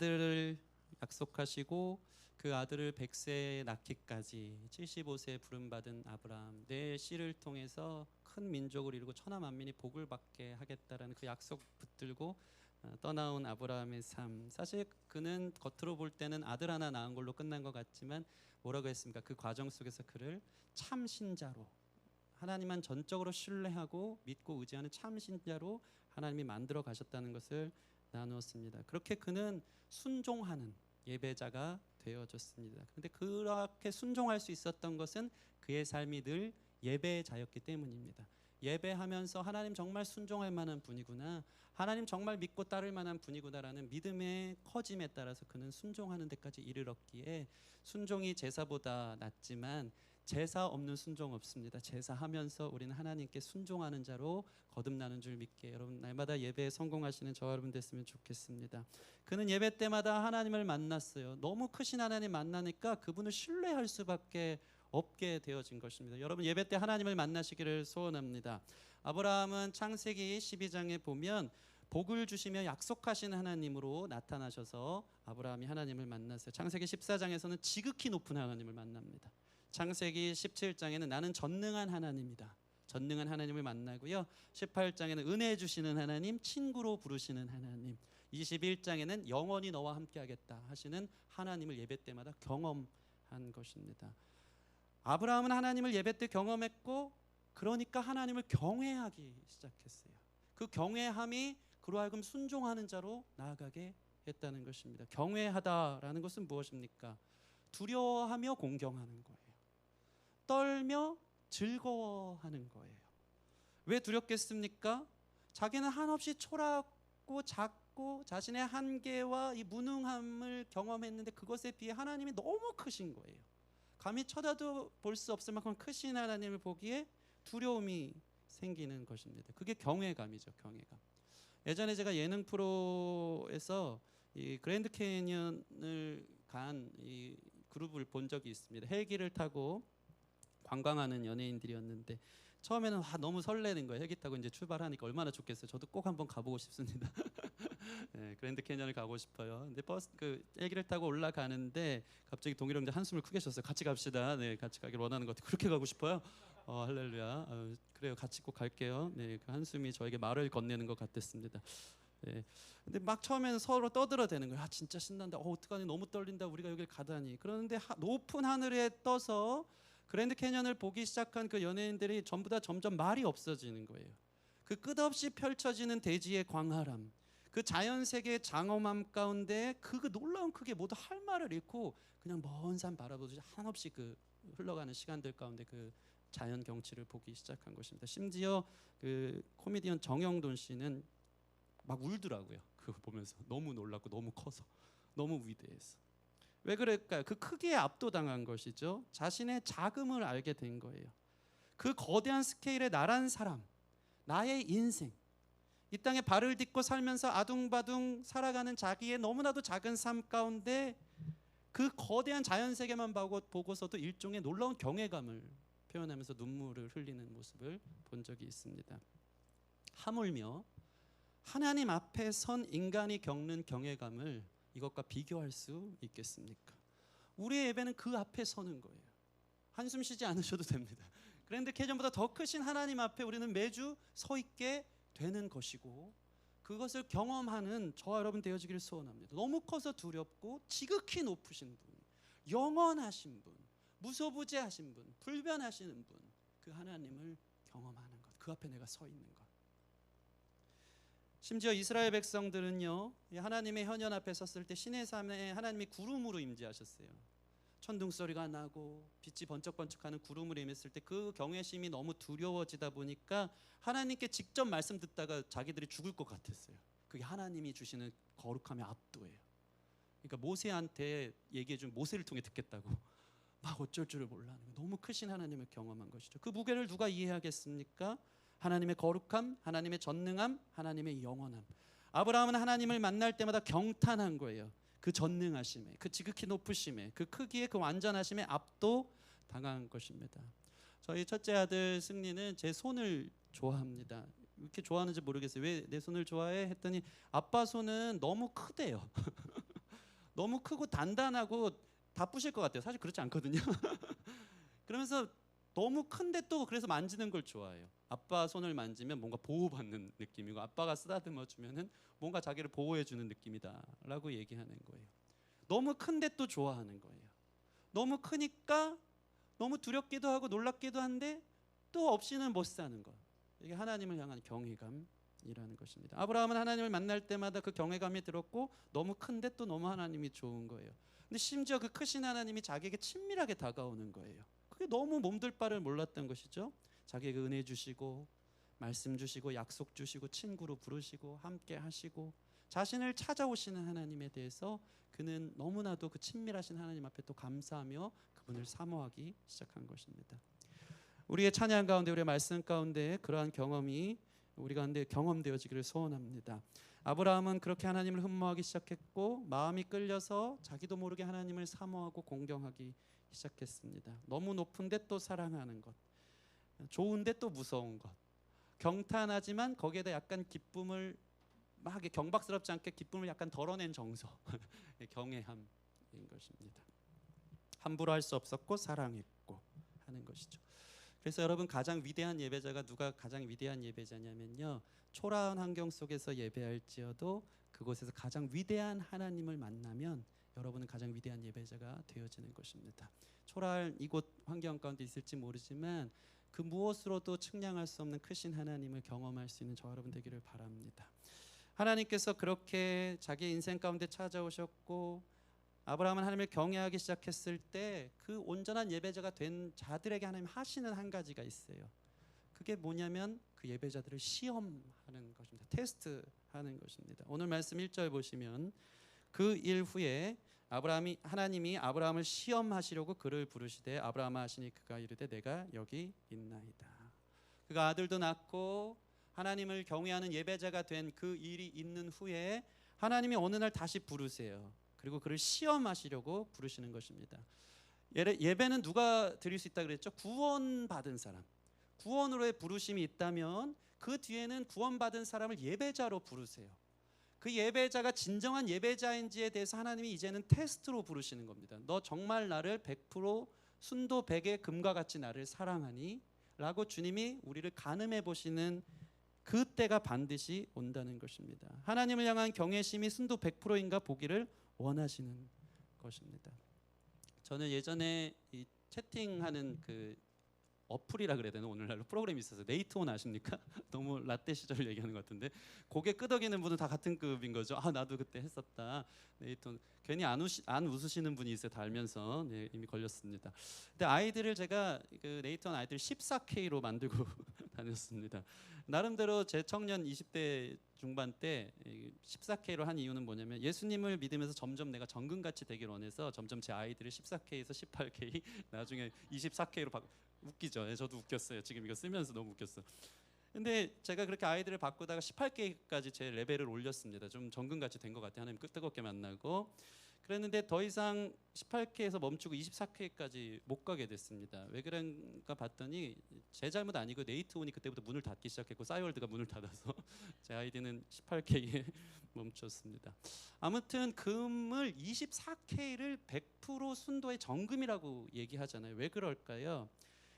아들을 약속하시고 그 아들을 100세에 낳기까지 75세에 부름받은 아브라함, 내 씨를 통해서 큰 민족을 이루고 천하 만민이 복을 받게 하겠다라는 그 약속 붙들고 떠나온 아브라함의 삶. 사실 그는 겉으로 볼 때는 아들 하나 낳은 걸로 끝난 것 같지만 뭐라고 했습니까? 그 과정 속에서 그를 참 신자로, 하나님만 전적으로 신뢰하고 믿고 의지하는 참 신자로 하나님이 만들어 가셨다는 것을 나누었습니다. 그렇게 그는 순종하는 예배자가 되어졌습니다. 그런데 그렇게 순종할 수 있었던 것은 그의 삶이 늘 예배자였기 때문입니다. 예배하면서 하나님 정말 순종할 만한 분이구나, 하나님 정말 믿고 따를 만한 분이구나라는 믿음의 커짐에 따라서 그는 순종하는 데까지 이르렀기에, 순종이 제사보다 낫지만 제사 없는 순종 없습니다. 제사하면서 우리는 하나님께 순종하는 자로 거듭나는 줄 믿게, 여러분 날마다 예배에 성공하시는 저와 여러분 됐으면 좋겠습니다. 그는 예배 때마다 하나님을 만났어요. 너무 크신 하나님 만나니까 그분을 신뢰할 수밖에 없게 되어진 것입니다. 여러분 예배 때 하나님을 만나시기를 소원합니다. 아브라함은 창세기 12장에 보면 복을 주시며 약속하신 하나님으로 나타나셔서 아브라함이 하나님을 만났어요. 창세기 14장에서는 지극히 높은 하나님을 만납니다. 창세기 17장에는 나는 전능한 하나님이다, 전능한 하나님을 만나고요. 18장에는 은혜 주시는 하나님, 친구로 부르시는 하나님, 21장에는 영원히 너와 함께하겠다 하시는 하나님을 예배 때마다 경험한 것입니다. 아브라함은 하나님을 예배 때 경험했고, 그러니까 하나님을 경외하기 시작했어요. 그 경외함이 그로 하여금 순종하는 자로 나아가게 했다는 것입니다. 경외하다라는 것은 무엇입니까? 두려워하며 공경하는 거예요. 떨며 즐거워하는 거예요. 왜 두렵겠습니까? 자기는 한없이 초라하고 작고 자신의 한계와 이 무능함을 경험했는데 그것에 비해 하나님이 너무 크신 거예요. 감히 쳐다도 볼 수 없을 만큼 크신 하나님을 보기에 두려움이 생기는 것입니다. 그게 경외감이죠, 경외감. 예전에 제가 예능 프로에서 이 그랜드 캐니언을 간 이 그룹을 본 적이 있습니다. 헬기를 타고 관광하는 연예인들이었는데 처음에는 너무 설레는 거예요. 헬기 타고 이제 출발하니까 얼마나 좋겠어요. 저도 꼭 한번 가보고 싶습니다. 네, 그랜드 캐니언을 가고 싶어요. 근데 버스 그 헬기를 타고 올라가는데 갑자기 동일 형제 한숨을 크게 쉬었어요. 같이 갑시다. 네, 같이 가길 원하는 것 같아요. 그렇게 가고 싶어요. 할렐루야. 그래요. 같이 꼭 갈게요. 네, 그 한숨이 저에게 말을 건네는 것 같았습니다. 네. 근데 막 처음에는 서로 떠들어대는 거예요. 진짜 신난다. 어떡하니, 너무 떨린다. 우리가 여길 가다니. 그런데 높은 하늘에 떠서 그랜드 캐니언을 보기 시작한 그 연예인들이 전부 다 점점 말이 없어지는 거예요. 그 끝없이 펼쳐지는 대지의 광활함, 그 자연 세계의 장엄함 가운데 그 놀라운 크기에 모두 할 말을 잃고 그냥 먼 산 바라보듯이 한없이 그 흘러가는 시간들 가운데 그 자연 경치를 보기 시작한 것입니다. 심지어 그 코미디언 정영돈 씨는 막 울더라고요. 그거 보면서 너무 놀랐고 너무 커서 너무 위대해서. 왜 그럴까요? 그 크기에 압도당한 것이죠. 자신의 자금을 알게 된 거예요. 그 거대한 스케일의 나란 사람, 나의 인생, 이 땅에 발을 딛고 살면서 아둥바둥 살아가는 자기의 너무나도 작은 삶 가운데 그 거대한 자연 세계만 보고서도 일종의 놀라운 경외감을 표현하면서 눈물을 흘리는 모습을 본 적이 있습니다. 하물며 하나님 앞에 선 인간이 겪는 경외감을 이것과 비교할 수 있겠습니까? 우리의 예배는 그 앞에 서는 거예요. 한숨 쉬지 않으셔도 됩니다. 그런데 캐전보다 더 크신 하나님 앞에 우리는 매주 서 있게 되는 것이고, 그것을 경험하는 저와 여러분 되어지기를 소원합니다. 너무 커서 두렵고 지극히 높으신 분, 영원하신 분, 무소부재하신 분, 불변하시는 분, 그 하나님을 경험하는 것, 그 앞에 내가 서 있는 것. 심지어 이스라엘 백성들은요, 하나님의 현현 앞에 섰을 때 신의 산에 하나님이 구름으로 임재하셨어요. 천둥 소리가 나고 빛이 번쩍번쩍하는 구름을 임했을 때 그 경외심이 너무 두려워지다 보니까 하나님께 직접 말씀 듣다가 자기들이 죽을 것 같았어요. 그게 하나님이 주시는 거룩함의 압도예요. 그러니까 모세한테 얘기해 준, 모세를 통해 듣겠다고 막 어쩔 줄을 몰라하는 거예요. 너무 크신 하나님을 경험한 것이죠. 그 무게를 누가 이해하겠습니까? 하나님의 거룩함, 하나님의 전능함, 하나님의 영원함. 아브라함은 하나님을 만날 때마다 경탄한 거예요. 그 전능하심에, 그 지극히 높으심에, 그 크기에, 그 완전하심에 압도 당한 것입니다. 저희 첫째 아들 승리는 제 손을 좋아합니다. 왜 이렇게 좋아하는지 모르겠어요. 왜 내 손을 좋아해? 했더니 아빠 손은 너무 크대요. 너무 크고 단단하고 다 부실 것 같아요. 사실 그렇지 않거든요. 그러면서 너무 큰데 또 그래서 만지는 걸 좋아해요. 아빠 손을 만지면 뭔가 보호받는 느낌이고 아빠가 쓰다듬어 주면은 뭔가 자기를 보호해 주는 느낌이다라고 얘기하는 거예요. 너무 큰데 또 좋아하는 거예요. 너무 크니까 너무 두렵기도 하고 놀랍기도 한데 또 없이는 못 사는 것. 이게 하나님을 향한 경외감이라는 것입니다. 아브라함은 하나님을 만날 때마다 그 경외감이 들었고 너무 큰데 또 너무 하나님이 좋은 거예요. 근데 심지어 그 크신 하나님이 자기에게 친밀하게 다가오는 거예요. 그게 너무 몸둘 바를 몰랐던 것이죠. 자기에게 은혜 주시고 말씀 주시고 약속 주시고 친구로 부르시고 함께 하시고 자신을 찾아오시는 하나님에 대해서 그는 너무나도 그 친밀하신 하나님 앞에 또 감사하며 그분을 사모하기 시작한 것입니다. 우리의 찬양 가운데 우리의 말씀 가운데 그러한 경험이 우리 가운데 경험되어지기를 소원합니다. 아브라함은 그렇게 하나님을 흠모하기 시작했고 마음이 끌려서 자기도 모르게 하나님을 사모하고 공경하기 시작했습니다. 너무 높은데 또 사랑하는 것, 좋은데 또 무서운 것, 경탄하지만 거기에다 약간 기쁨을 막 경박스럽지 않게 기쁨을 약간 덜어낸 정서, 경외함인 것입니다. 함부로 할 수 없었고 사랑했고 하는 것이죠. 그래서 여러분 가장 위대한 예배자가 누가 가장 위대한 예배자냐면요, 초라한 환경 속에서 예배할지어도 그곳에서 가장 위대한 하나님을 만나면 여러분은 가장 위대한 예배자가 되어지는 것입니다. 초라할 이곳 환경 가운데 있을지 모르지만 그 무엇으로도 측량할 수 없는 크신 하나님을 경험할 수 있는 저 여러분 되기를 바랍니다. 하나님께서 그렇게 자기 인생 가운데 찾아오셨고 아브라함은 하나님을 경외하기 시작했을 때 그 온전한 예배자가 된 자들에게 하나님 하시는 한 가지가 있어요. 그게 뭐냐면 그 예배자들을 시험하는 것입니다. 테스트하는 것입니다. 오늘 말씀 1절 보시면 그 일 후에 하나님이 아브라함을 시험하시려고 그를 부르시되 아브라함아 하시니 그가 이르되 내가 여기 있나이다. 그가 아들도 낳고 하나님을 경외하는 예배자가 된 그 일이 있는 후에 하나님이 어느 날 다시 부르세요. 그리고 그를 시험하시려고 부르시는 것입니다. 예배는 누가 드릴 수 있다 그랬죠? 구원받은 사람. 구원으로의 부르심이 있다면 그 뒤에는 구원받은 사람을 예배자로 부르세요. 그 예배자가 진정한 예배자인지에 대해서 하나님이 이제는 테스트로 부르시는 겁니다. 너 정말 나를 100% 순도 100의 금과 같이 나를 사랑하니? 라고 주님이 우리를 가늠해 보시는 그때가 반드시 온다는 것입니다. 하나님을 향한 경외심이 순도 100%인가 보기를 원하시는 것입니다. 저는 예전에 이 채팅하는 그 어플이라 그래야 되나, 오늘날로 프로그램이 있어서 네이트온 아십니까? 너무 라떼 시절 얘기하는 것 같은데 고개 끄덕이는 분은 다 같은 급인 거죠. 아 나도 그때 했었다. 네이트온 괜히 안 웃으시는 분이 있어요. 다 알면서. 네, 이미 걸렸습니다. 근데 아이들을 제가 그 네이트온 아이들 14K로 만들고 다녔습니다. 나름대로 제 청년 20대 중반 때 14K로 한 이유는 뭐냐면 예수님을 믿으면서 점점 내가 정금같이 되길 원해서 점점 제 아이들을 14K에서 18K 나중에 24K로 웃기죠. 저도 웃겼어요. 지금 이거 쓰면서 너무 웃겼어. 근데 제가 그렇게 아이들을 바꾸다가 18K까지 제 레벨을 올렸습니다. 좀 정금같이 된 것 같아요. 하나님 뜨겁게 만나고 그랬는데 더 이상 18K에서 멈추고 24K까지 못 가게 됐습니다. 왜 그런가 봤더니 제 잘못 아니고 네이트온이 그때부터 문을 닫기 시작했고 싸이월드가 문을 닫아서 제 아이디는 18K에 멈췄습니다. 아무튼 금을 24K를 100% 순도의 정금이라고 얘기하잖아요. 왜 그럴까요?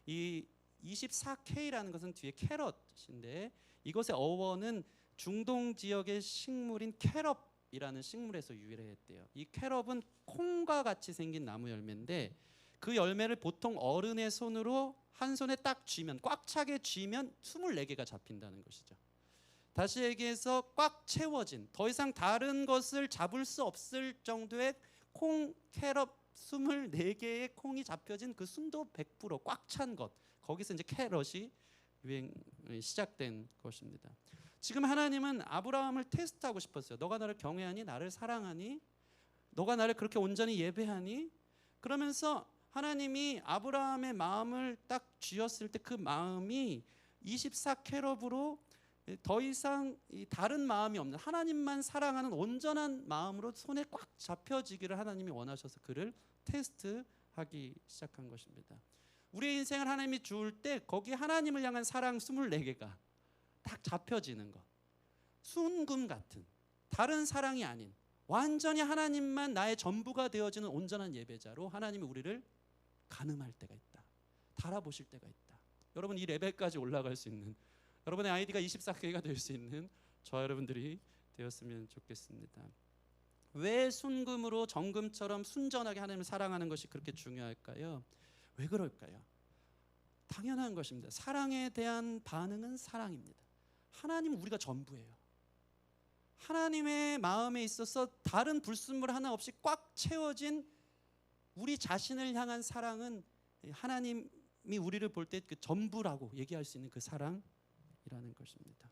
이 24K라는 것은 뒤에 캐럿인데 이것의 어원은 중동 지역의 식물인 캐럽이라는 식물에서 유래했대요. 이 캐럽은 콩과 같이 생긴 나무 열매인데 그 열매를 보통 어른의 손으로 한 손에 딱 쥐면 꽉 차게 쥐면 24개가 잡힌다는 것이죠. 다시 얘기해서 꽉 채워진 더 이상 다른 것을 잡을 수 없을 정도의 콩 캐럽 24개의 콩이 잡혀진 그 순도 100%꽉 찬 것, 거기서 이제 캐럿이 시작된 것입니다. 지금 하나님은 아브라함을 테스트하고 싶었어요. 너가 나를 경외하니? 나를 사랑하니? 너가 나를 그렇게 온전히 예배하니? 그러면서 하나님이 아브라함의 마음을 딱 쥐었을 때 그 마음이 24캐럿으로 더 이상 다른 마음이 없는 하나님만 사랑하는 온전한 마음으로 손에 꽉 잡혀지기를 하나님이 원하셔서 그를 테스트하기 시작한 것입니다. 우리의 인생을 하나님이 주울 때 거기 하나님을 향한 사랑 24개가 딱 잡혀지는 것, 순금 같은 다른 사랑이 아닌 완전히 하나님만 나의 전부가 되어지는 온전한 예배자로 하나님이 우리를 가늠할 때가 있다. 달아보실 때가 있다. 여러분 이 레벨까지 올라갈 수 있는, 여러분의 아이디가 24K가 될 수 있는 저와 여러분들이 되었으면 좋겠습니다. 왜 순금으로 정금처럼 순전하게 하나님을 사랑하는 것이 그렇게 중요할까요? 왜 그럴까요? 당연한 것입니다. 사랑에 대한 반응은 사랑입니다. 하나님은 우리가 전부예요. 하나님의 마음에 있어서 다른 불순물 하나 없이 꽉 채워진 우리 자신을 향한 사랑은 하나님이 우리를 볼 때 그 전부라고 얘기할 수 있는 그 사랑이라는 것입니다.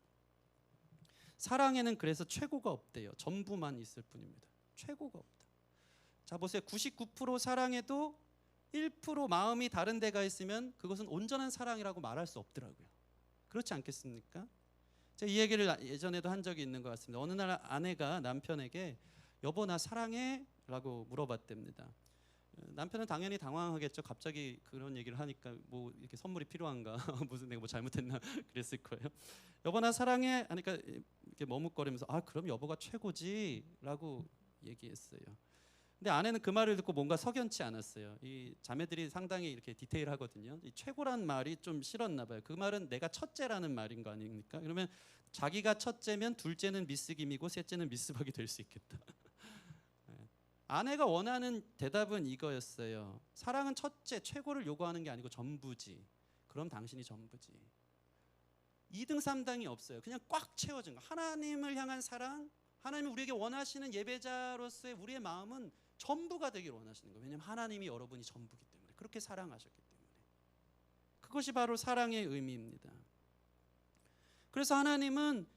사랑에는 그래서 최고가 없대요. 전부만 있을 뿐입니다. 최고가 없다. 자 보세요. 99% 사랑해도 1% 마음이 다른 데가 있으면 그것은 온전한 사랑이라고 말할 수 없더라고요. 그렇지 않겠습니까? 제가 이 얘기를 예전에도 한 적이 있는 것 같습니다. 어느 날 아내가 남편에게 여보 나 사랑해? 라고 물어봤답니다. 남편은 당연히 당황하겠죠. 갑자기 그런 얘기를 하니까 뭐 이렇게 선물이 필요한가 무슨 내가 뭐 잘못했나 그랬을 거예요. 여보 나 사랑해 하니까 이렇게 머뭇거리면서 아 그럼 여보가 최고지 라고 얘기했어요. 근데 아내는 그 말을 듣고 뭔가 석연치 않았어요. 이 자매들이 상당히 이렇게 디테일하거든요. 이 최고란 말이 좀 싫었나 봐요. 그 말은 내가 첫째라는 말인 거 아닙니까? 그러면 자기가 첫째면 둘째는 미스 김이고 셋째는 미스 박이 될 수 있겠다. 아내가 원하는 대답은 이거였어요. 사랑은 첫째, 최고를 요구하는 게 아니고 전부지. 그럼 당신이 전부지. 2등 3등이 없어요. 그냥 꽉 채워진 거. 하나님을 향한 사랑, 하나님이 우리에게 원하시는 예배자로서의 우리의 마음은 전부가 되기를 원하시는 거예요. 왜냐하면 하나님이 여러분이 전부기 때문에, 그렇게 사랑하셨기 때문에. 그것이 바로 사랑의 의미입니다. 그래서 하나님은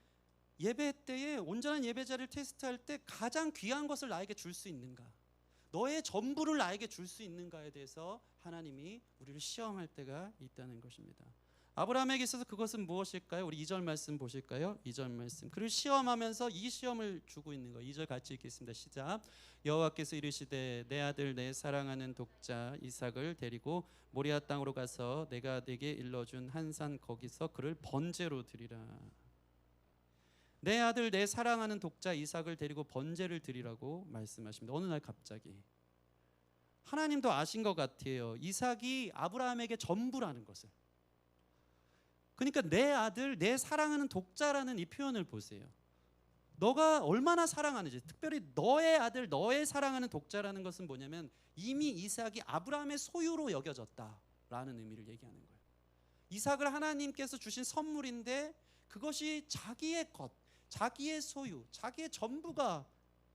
예배 때에 온전한 예배자를 테스트할 때 가장 귀한 것을 나에게 줄 수 있는가, 너의 전부를 나에게 줄 수 있는가에 대해서 하나님이 우리를 시험할 때가 있다는 것입니다. 아브라함에게 있어서 그것은 무엇일까요? 우리 2절 말씀 보실까요? 2절 말씀. 그를 시험하면서 이 시험을 주고 있는 거예요. 2절 같이 읽겠습니다. 시작. 여호와께서 이르시되 내 아들 내 사랑하는 독자 이삭을 데리고 모리아 땅으로 가서 내가 네게 일러준 한 산 거기서 그를 번제로 드리라. 내 아들 내 사랑하는 독자 이삭을 데리고 번제를 드리라고 말씀하십니다. 어느 날 갑자기 하나님도 아신 것 같아요. 이삭이 아브라함에게 전부라는 것을. 그러니까 내 아들 내 사랑하는 독자라는 이 표현을 보세요. 너가 얼마나 사랑하는지, 특별히 너의 아들 너의 사랑하는 독자라는 것은 뭐냐면 이미 이삭이 아브라함의 소유로 여겨졌다라는 의미를 얘기하는 거예요. 이삭을 하나님께서 주신 선물인데 그것이 자기의 것, 자기의 소유, 자기의 전부가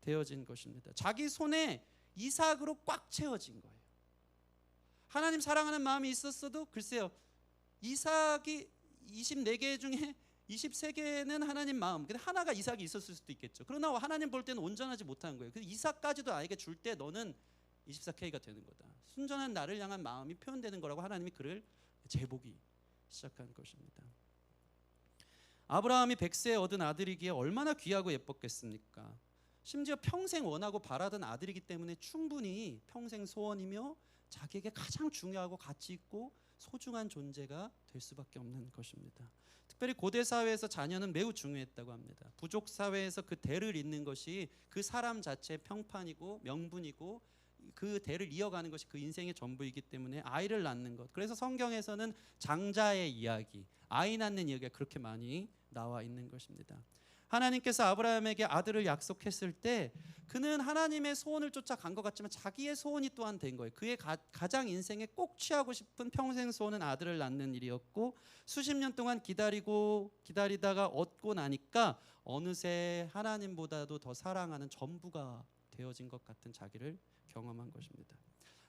되어진 것입니다. 자기 손에 이삭으로 꽉 채워진 거예요. 하나님 사랑하는 마음이 있었어도 글쎄요, 이삭이 24개 중에 23개는 하나님 마음, 근데 하나가 이삭이 있었을 수도 있겠죠. 그러나 하나님 볼 때는 온전하지 못한 거예요. 그 이삭까지도 나에게 줄 때 너는 24K가 되는 거다. 순전한 나를 향한 마음이 표현되는 거라고 하나님이 그를 제보기 시작한 것입니다. 아브라함이 100세에 얻은 아들이기에 얼마나 귀하고 예뻤겠습니까? 심지어 평생 원하고 바라던 아들이기 때문에 충분히 평생 소원이며 자기에게 가장 중요하고 가치 있고 소중한 존재가 될 수밖에 없는 것입니다. 특별히 고대 사회에서 자녀는 매우 중요했다고 합니다. 부족 사회에서 그 대를 잇는 것이 그 사람 자체의 평판이고 명분이고 그 대를 이어가는 것이 그 인생의 전부이기 때문에 아이를 낳는 것. 그래서 성경에서는 장자의 이야기, 아이 낳는 이야기가 그렇게 많이 나와 있는 것입니다. 하나님께서 아브라함에게 아들을 약속했을 때 그는 하나님의 소원을 쫓아간 것 같지만 자기의 소원이 또한 된 거예요. 그의 가장 인생에 꼭 취하고 싶은 평생 소원은 아들을 낳는 일이었고 수십 년 동안 기다리다가 얻고 나니까 어느새 하나님보다도 더 사랑하는 전부가 되어진 것 같은 자기를 경험한 것입니다.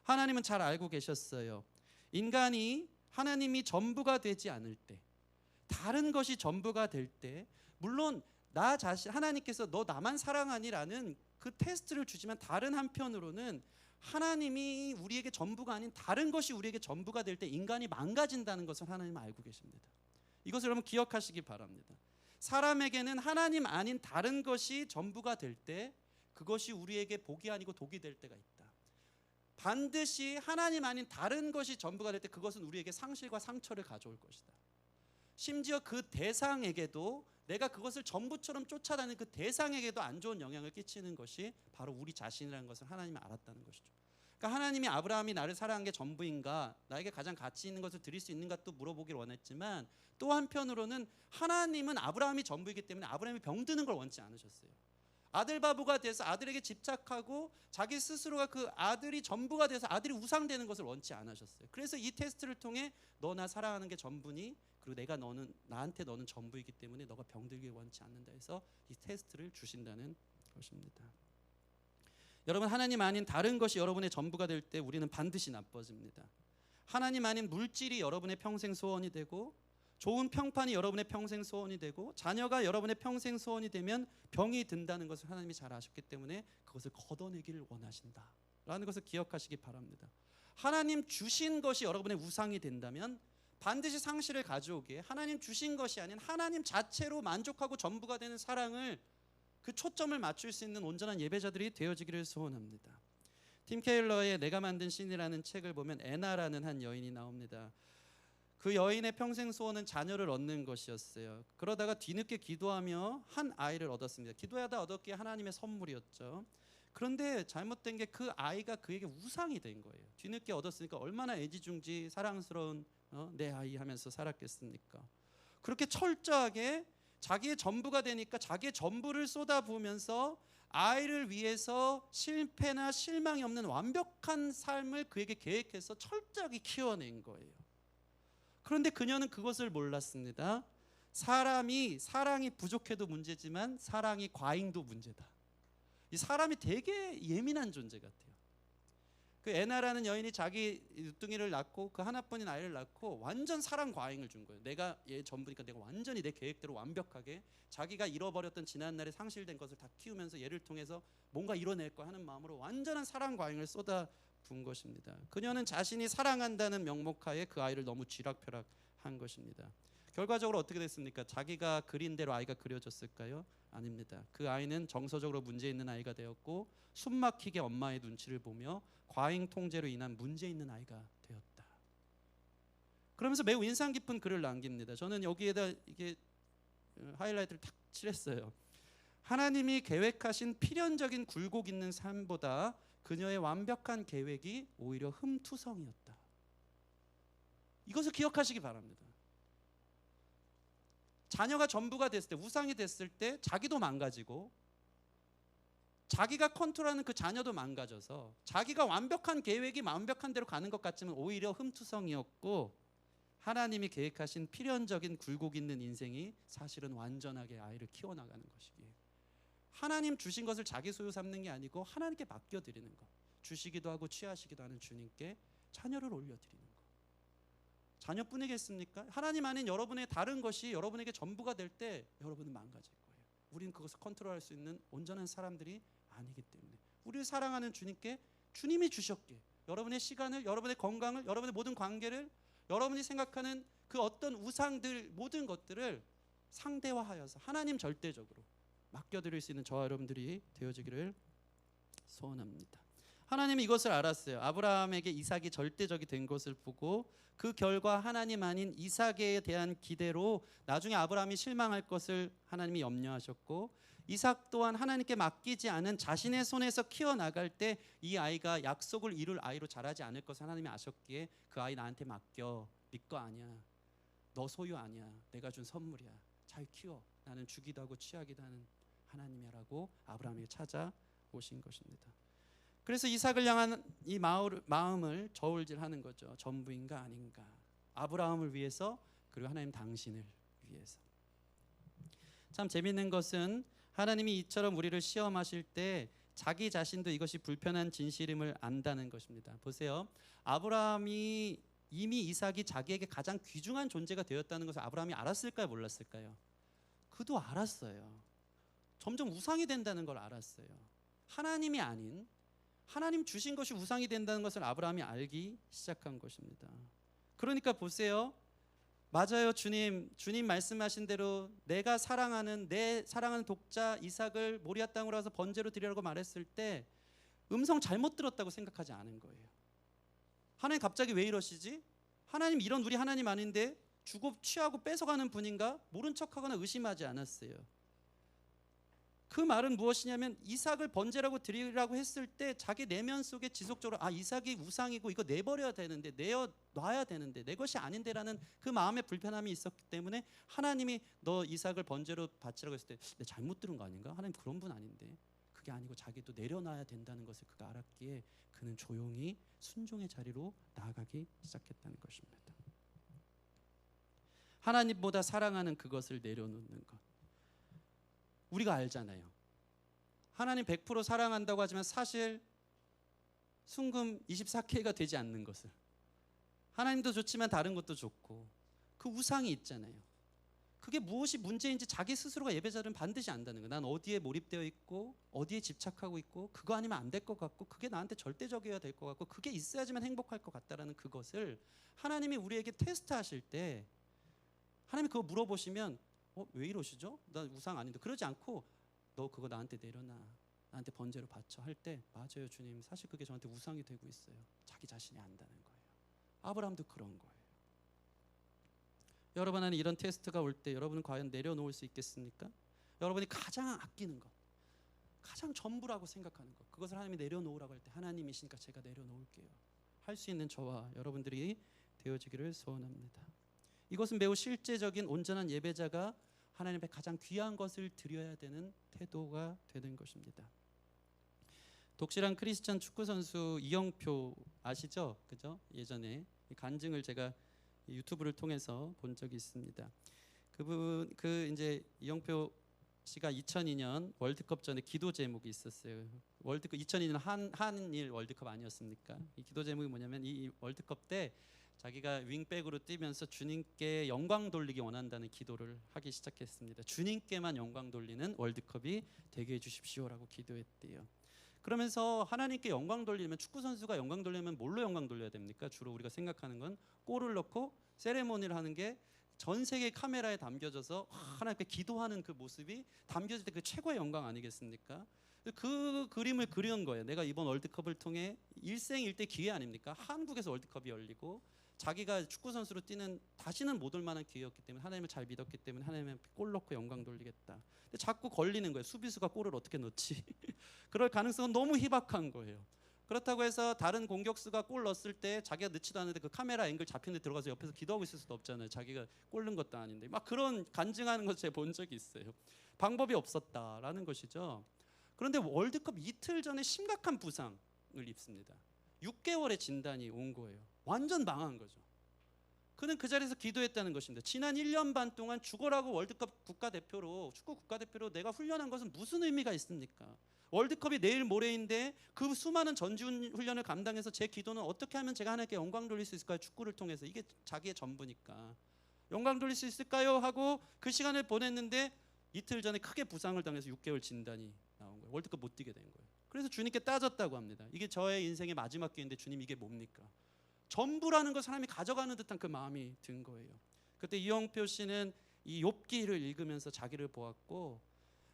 하나님은 잘 알고 계셨어요. 인간이 하나님이 전부가 되지 않을 때, 다른 것이 전부가 될 때, 물론 나 자신, 하나님께서 너 나만 사랑하니라는 그 테스트를 주지만 다른 한편으로는 하나님이 우리에게 전부가 아닌 다른 것이 우리에게 전부가 될 때 인간이 망가진다는 것을 하나님은 알고 계십니다. 이것을 여러분 기억하시기 바랍니다. 사람에게는 하나님 아닌 다른 것이 전부가 될 때 그것이 우리에게 복이 아니고 독이 될 때가 있다. 반드시 하나님 아닌 다른 것이 전부가 될 때 그것은 우리에게 상실과 상처를 가져올 것이다. 심지어 그 대상에게도 내가 그것을 전부처럼 쫓아다니는 그 대상에게도 안 좋은 영향을 끼치는 것이 바로 우리 자신이라는 것을 하나님이 알았다는 것이죠. 그러니까 하나님이 아브라함이 나를 사랑한 게 전부인가, 나에게 가장 가치 있는 것을 드릴 수 있는가 또 물어보길 원했지만, 또 한편으로는 하나님은 아브라함이 전부이기 때문에 아브라함이 병드는 걸 원치 않으셨어요. 아들 바보가 돼서 아들에게 집착하고 자기 스스로가 그 아들이 전부가 돼서 아들이 우상되는 것을 원치 않으셨어요. 그래서 이 테스트를 통해 너 나 사랑하는 게 전부니, 그리고 내가 나한테 너는 전부이기 때문에 너가 병들길 원치 않는다 해서 이 테스트를 주신다는 것입니다. 여러분, 하나님 아닌 다른 것이 여러분의 전부가 될 때 우리는 반드시 나빠집니다. 하나님 아닌 물질이 여러분의 평생 소원이 되고, 좋은 평판이 여러분의 평생 소원이 되고, 자녀가 여러분의 평생 소원이 되면 병이 든다는 것을 하나님이 잘 아셨기 때문에 그것을 걷어내기를 원하신다라는 것을 기억하시기 바랍니다. 하나님 주신 것이 여러분의 우상이 된다면 반드시 상실을 가져오기에 하나님 주신 것이 아닌 하나님 자체로 만족하고 전부가 되는 사랑을, 그 초점을 맞출 수 있는 온전한 예배자들이 되어지기를 소원합니다. 팀 케일러의 내가 만든 신이라는 책을 보면 애나라는 한 여인이 나옵니다. 그 여인의 평생 소원은 자녀를 얻는 것이었어요. 그러다가 뒤늦게 기도하며 한 아이를 얻었습니다. 기도하다 얻었기에 하나님의 선물이었죠. 그런데 잘못된 게 그 아이가 그에게 우상이 된 거예요. 뒤늦게 얻었으니까 얼마나 애지중지 사랑스러운 내 아이 하면서 살았겠습니까? 그렇게 철저하게 자기의 전부가 되니까 자기의 전부를 쏟아부으면서 아이를 위해서 실패나 실망이 없는 완벽한 삶을 그에게 계획해서 철저하게 키워낸 거예요. 그런데 그녀는 그것을 몰랐습니다. 사람이 사랑이 부족해도 문제지만 사랑이 과잉도 문제다. 이 사람이 되게 예민한 존재 같아요. 그 애나라는 여인이 자기 누뚱이를 낳고 그 하나뿐인 아이를 낳고 완전 사랑 과잉을 준 거예요. 내가 얘 전부니까 내가 완전히 내 계획대로 완벽하게 자기가 잃어버렸던 지난날에 상실된 것을 다 키우면서 얘를 통해서 뭔가 이뤄낼 거 하는 마음으로 완전한 사랑 과잉을 쏟아부은 것입니다. 그녀는 자신이 사랑한다는 명목하에 그 아이를 너무 쥐락펴락한 것입니다. 결과적으로 어떻게 됐습니까? 자기가 그린 대로 아이가 그려졌을까요? 아닙니다. 그 아이는 정서적으로 문제 있는 아이가 되었고 숨막히게 엄마의 눈치를 보며 과잉 통제로 인한 문제 있는 아이가 되었다. 그러면서 매우 인상 깊은 글을 남깁니다. 저는 여기에다 이게 하이라이트를 탁 칠했어요. 하나님이 계획하신 필연적인 굴곡 있는 삶보다 그녀의 완벽한 계획이 오히려 흠투성이었다. 이것을 기억하시기 바랍니다. 자녀가 전부가 됐을 때, 우상이 됐을 때 자기도 망가지고 자기가 컨트롤하는 그 자녀도 망가져서 자기가 완벽한 계획이 완벽한 대로 가는 것 같지만 오히려 흠투성이었고, 하나님이 계획하신 필연적인 굴곡 있는 인생이 사실은 완전하게 아이를 키워나가는 것이기에 하나님 주신 것을 자기 소유 삼는 게 아니고 하나님께 맡겨드리는 것, 주시기도 하고 취하시기도 하는 주님께 자녀를 올려드리는 것. 자녀뿐이겠습니까? 하나님 아닌 여러분의 다른 것이 여러분에게 전부가 될 때 여러분은 망가질 거예요. 우리는 그것을 컨트롤할 수 있는 온전한 사람들이 아니기 때문에 우리를 사랑하는 주님께 주님이 주셨기에 여러분의 시간을, 여러분의 건강을, 여러분의 모든 관계를, 여러분이 생각하는 그 어떤 우상들 모든 것들을 상대화하여서 하나님 절대적으로 맡겨드릴 수 있는 저와 여러분들이 되어지기를 소원합니다. 하나님이 이것을 알았어요. 아브라함에게 이삭이 절대적이 된 것을 보고 그 결과 하나님 아닌 이삭에 대한 기대로 나중에 아브라함이 실망할 것을 하나님이 염려하셨고, 이삭 또한 하나님께 맡기지 않은 자신의 손에서 키워나갈 때 이 아이가 약속을 이룰 아이로 자라지 않을 것을 하나님이 아셨기에 그 아이 나한테 맡겨, 네 거 아니야, 너 소유 아니야, 내가 준 선물이야, 잘 키워, 나는 주기도 하고 취하기도 하는 하나님이라고 아브라함에게 찾아오신 것입니다. 그래서 이삭을 향한 이 마음을 저울질하는 거죠. 전부인가 아닌가, 아브라함을 위해서, 그리고 하나님 당신을 위해서. 참 재밌는 것은 하나님이 이처럼 우리를 시험하실 때 자기 자신도 이것이 불편한 진실임을 안다는 것입니다. 보세요. 아브라함이 이미 이삭이 자기에게 가장 귀중한 존재가 되었다는 것을 아브라함이 알았을까요, 몰랐을까요? 그도 알았어요. 점점 우상이 된다는 걸 알았어요. 하나님이 아닌 하나님 주신 것이 우상이 된다는 것을 아브라함이 알기 시작한 것입니다. 그러니까 보세요. 맞아요. 주님 말씀하신 대로 내가 사랑하는 내 사랑하는 독자 이삭을 모리아 땅으로 와서 번제로 드리라고 말했을 때 음성 잘못 들었다고 생각하지 않은 거예요. 하나님 갑자기 왜 이러시지? 하나님 이런 우리 하나님 아닌데 주고 취하고 뺏어가는 분인가? 모른 척하거나 의심하지 않았어요. 그 말은 무엇이냐면 이삭을 번제라고 드리라고 했을 때 자기 내면 속에 지속적으로 이삭이 우상이고 이거 내버려야 되는데 내어놔야 되는데 내 것이 아닌데라는 그 마음의 불편함이 있었기 때문에 하나님이 너 이삭을 번제로 바치라고 했을 때 내 잘못 들은 거 아닌가? 하나님 그런 분 아닌데. 그게 아니고 자기도 내려놔야 된다는 것을 그가 알았기에 그는 조용히 순종의 자리로 나아가기 시작했다는 것입니다. 하나님보다 사랑하는 그것을 내려놓는 것. 우리가 알잖아요. 하나님 100% 사랑한다고 하지만 사실 순금 24K가 되지 않는 것을. 하나님도 좋지만 다른 것도 좋고 그 우상이 있잖아요. 그게 무엇이 문제인지 자기 스스로가 예배자들은 반드시 안다는 거예요. 난 어디에 몰입되어 있고 어디에 집착하고 있고 그거 아니면 안 될 것 같고 그게 나한테 절대적이어야 될 것 같고 그게 있어야지만 행복할 것 같다라는 그것을 하나님이 우리에게 테스트하실 때 하나님이 그거 물어보시면 왜 이러시죠? 나 우상 아닌데. 그러지 않고 너 그거 나한테 내려놔. 나한테 번제로 바쳐 할 때 맞아요 주님. 사실 그게 저한테 우상이 되고 있어요. 자기 자신이 안다는 거예요. 아브라함도 그런 거예요. 여러분 안에 이런 테스트가 올 때 여러분은 과연 내려놓을 수 있겠습니까? 여러분이 가장 아끼는 것, 가장 전부라고 생각하는 것, 그것을 하나님이 내려놓으라고 할 때 하나님이시니까 제가 내려놓을게요. 할 수 있는 저와 여러분들이 되어지기를 소원합니다. 이것은 매우 실제적인 온전한 예배자가 하나님 앞에 가장 귀한 것을 드려야 되는 태도가 되는 것입니다. 독실한 크리스천 축구 선수 이영표 아시죠? 그죠? 예전에 간증을 제가 유튜브를 통해서 본 적이 있습니다. 그분 이제 이영표 씨가 2002년 월드컵 전에 기도 제목이 있었어요. 월드컵 2002년 한일 월드컵 아니었습니까? 이 기도 제목이 뭐냐면 이 월드컵 때 자기가 윙백으로 뛰면서 주님께 영광 돌리기 원한다는 기도를 하기 시작했습니다. 주님께만 영광 돌리는 월드컵이 되게 해주십시오라고 기도했대요. 그러면서 하나님께 영광 돌리면 축구 선수가 영광 돌리면 뭘로 영광 돌려야 됩니까? 주로 우리가 생각하는 건 골을 넣고 세레모니를 하는 게 전 세계 카메라에 담겨져서 하나님께 기도하는 그 모습이 담겨질 때 그 최고의 영광 아니겠습니까? 그 그림을 그리는 거예요. 내가 이번 월드컵을 통해 일생일대 기회 아닙니까? 한국에서 월드컵이 열리고 자기가 축구 선수로 뛰는 다시는 못 올 만한 기회였기 때문에 하나님을 잘 믿었기 때문에 하나님의 골 넣고 영광 돌리겠다. 근데 자꾸 걸리는 거예요. 수비수가 골을 어떻게 넣지? 그럴 가능성은 너무 희박한 거예요. 그렇다고 해서 다른 공격수가 골 넣었을 때 자기가 넣지도 않는데 그 카메라 앵글 잡힌 데 들어가서 옆에서 기도하고 있을 수도 없잖아요. 자기가 골 넣은 것도 아닌데. 막 그런 간증하는 걸 제가 본 적이 있어요. 방법이 없었다라는 것이죠. 그런데 월드컵 이틀 전에 심각한 부상을 입습니다. 6개월의 진단이 온 거예요. 완전 망한 거죠. 그는 그 자리에서 기도했다는 것입니다. 지난 1년 반 동안 죽어라고 월드컵 국가대표로 축구 국가대표로 내가 훈련한 것은 무슨 의미가 있습니까? 월드컵이 내일 모레인데 그 수많은 전지훈 훈련을 감당해서 제 기도는 어떻게 하면 제가 하나님께 영광 돌릴 수 있을까요? 축구를 통해서. 이게 자기의 전부니까. 영광 돌릴 수 있을까요? 하고 그 시간을 보냈는데 이틀 전에 크게 부상을 당해서 6개월 진단이 나온 거예요. 월드컵 못 뛰게 된 거예요. 그래서 주님께 따졌다고 합니다. 이게 저의 인생의 마지막 기회인데 주님 이게 뭡니까? 전부라는 걸 사람이 가져가는 듯한 그 마음이 든 거예요. 그때 이영표 씨는 이 욥기를 읽으면서 자기를 보았고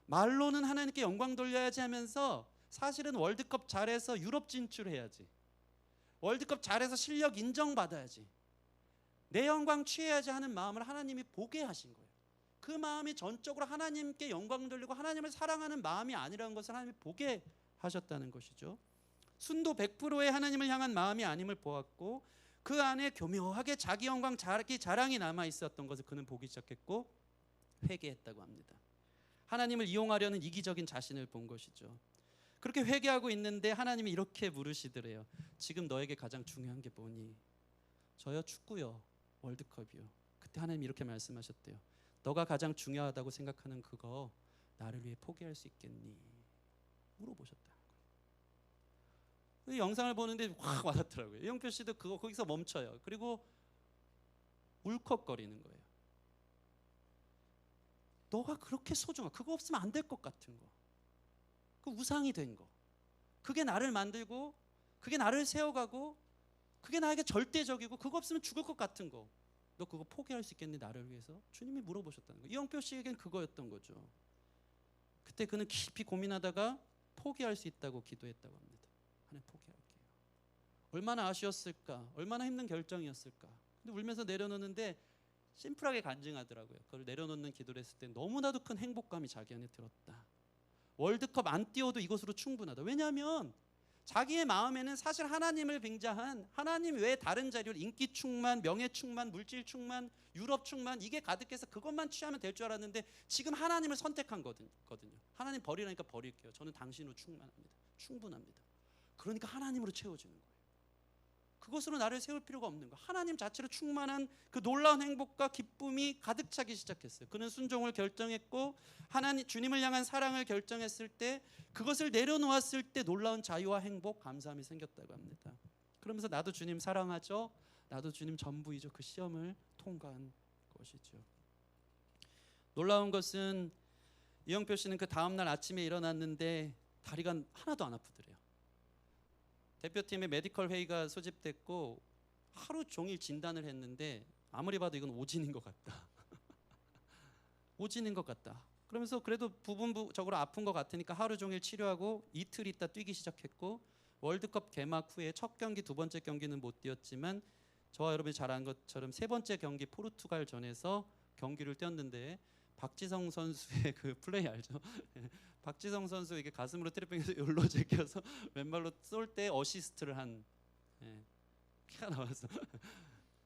말로는 하나님께 영광 돌려야지 하면서 사실은 월드컵 잘해서 유럽 진출해야지. 월드컵 잘해서 실력 인정받아야지. 내 영광 취해야지 하는 마음을 하나님이 보게 하신 거예요. 그 마음이 전적으로 하나님께 영광 돌리고 하나님을 사랑하는 마음이 아니라는 것을 하나님이 보게 하셨다는 것이죠. 순도 100%의 하나님을 향한 마음이 아님을 보았고 그 안에 교묘하게 자기 영광, 자기 자랑이 남아 있었던 것을 그는 보기 시작했고 회개했다고 합니다. 하나님을 이용하려는 이기적인 자신을 본 것이죠. 그렇게 회개하고 있는데 하나님이 이렇게 물으시더래요. 지금 너에게 가장 중요한 게 뭐니? 저요 축구요, 월드컵이요. 그때 하나님이 이렇게 말씀하셨대요. 너가 가장 중요하다고 생각하는 그거 나를 위해 포기할 수 있겠니? 물어보셨다. 이 영상을 보는데 확 와닿더라고요. 이영표 씨도 그거 거기서 멈춰요. 그리고 울컥거리는 거예요. 너가 그렇게 소중한 그거 없으면 안 될 것 같은 거, 그 우상이 된 거, 그게 나를 만들고 그게 나를 세워가고 그게 나에게 절대적이고 그거 없으면 죽을 것 같은 거, 너 그거 포기할 수 있겠니 나를 위해서? 주님이 물어보셨다는 거예요. 이영표 씨에겐 그거였던 거죠. 그때 그는 깊이 고민하다가 포기할 수 있다고 기도했다고 합니다. 하나님 포기할게요. 얼마나 아쉬웠을까, 얼마나 힘든 결정이었을까. 근데 울면서 내려놓는데 심플하게 간증하더라고요. 그걸 내려놓는 기도를 했을 때 너무나도 큰 행복감이 자기 안에 들었다. 월드컵 안 뛰어도 이것으로 충분하다. 왜냐하면 자기의 마음에는 사실 하나님을 빙자한 하나님 외에 다른 자리로 인기 충만, 명예 충만, 물질 충만, 유럽 충만 이게 가득해서 그것만 취하면 될 줄 알았는데 지금 하나님을 선택한 거거든요. 하나님 버리라니까 버릴게요. 저는 당신으로 충만합니다. 충분합니다. 그러니까 하나님으로 채워지는 거예요. 그것으로 나를 세울 필요가 없는 거. 하나님 자체로 충만한 그 놀라운 행복과 기쁨이 가득 차기 시작했어요. 그는 순종을 결정했고 하나님 주님을 향한 사랑을 결정했을 때 그것을 내려놓았을 때 놀라운 자유와 행복, 감사함이 생겼다고 합니다. 그러면서 나도 주님 사랑하죠. 나도 주님 전부이죠. 그 시험을 통과한 것이죠. 놀라운 것은 이영표 씨는 그 다음 날 아침에 일어났는데 다리가 하나도 안 아프더래요. 대표팀의 메디컬 회의가 소집됐고 하루 종일 진단을 했는데 아무리 봐도 이건 오진인 것 같다. 오진인 것 같다. 그러면서 그래도 부분적으로 아픈 것 같으니까 하루 종일 치료하고 이틀 있다 뛰기 시작했고 월드컵 개막 후에 첫 경기, 두 번째 경기는 못 뛰었지만 저와 여러분이 잘 아는 것처럼 세 번째 경기 포르투갈 전에서 경기를 뛰었는데 박지성 선수의 그 플레이 알죠? 박지성 선수 이게 가슴으로 트래핑해서 열로 제껴서 왼발로 쏠 때 어시스트를 한 키가 나와서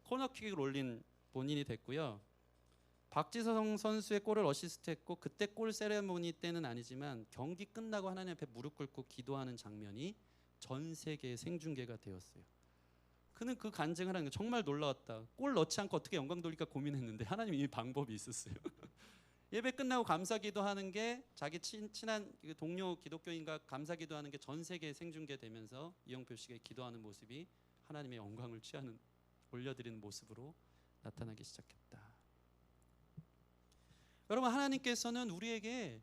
코너킥을 올린 본인이 됐고요. 박지성 선수의 골을 어시스트했고 그때 골 세레모니 때는 아니지만 경기 끝나고 하나님 앞에 무릎 꿇고 기도하는 장면이 전 세계에 생중계가 되었어요. 그는 그 간증을 하는 게 정말 놀라웠다. 골 넣지 않고 어떻게 영광 돌릴까 고민했는데 하나님 이 방법이 있었어요. 예배 끝나고 감사기도 하는 게 자기 친한 동료 기독교인과 감사기도 하는 게 전 세계에 생중계되면서 이영표 씨가 기도하는 모습이 하나님의 영광을 취하는 올려드리는 모습으로 나타나기 시작했다. 여러분 하나님께서는 우리에게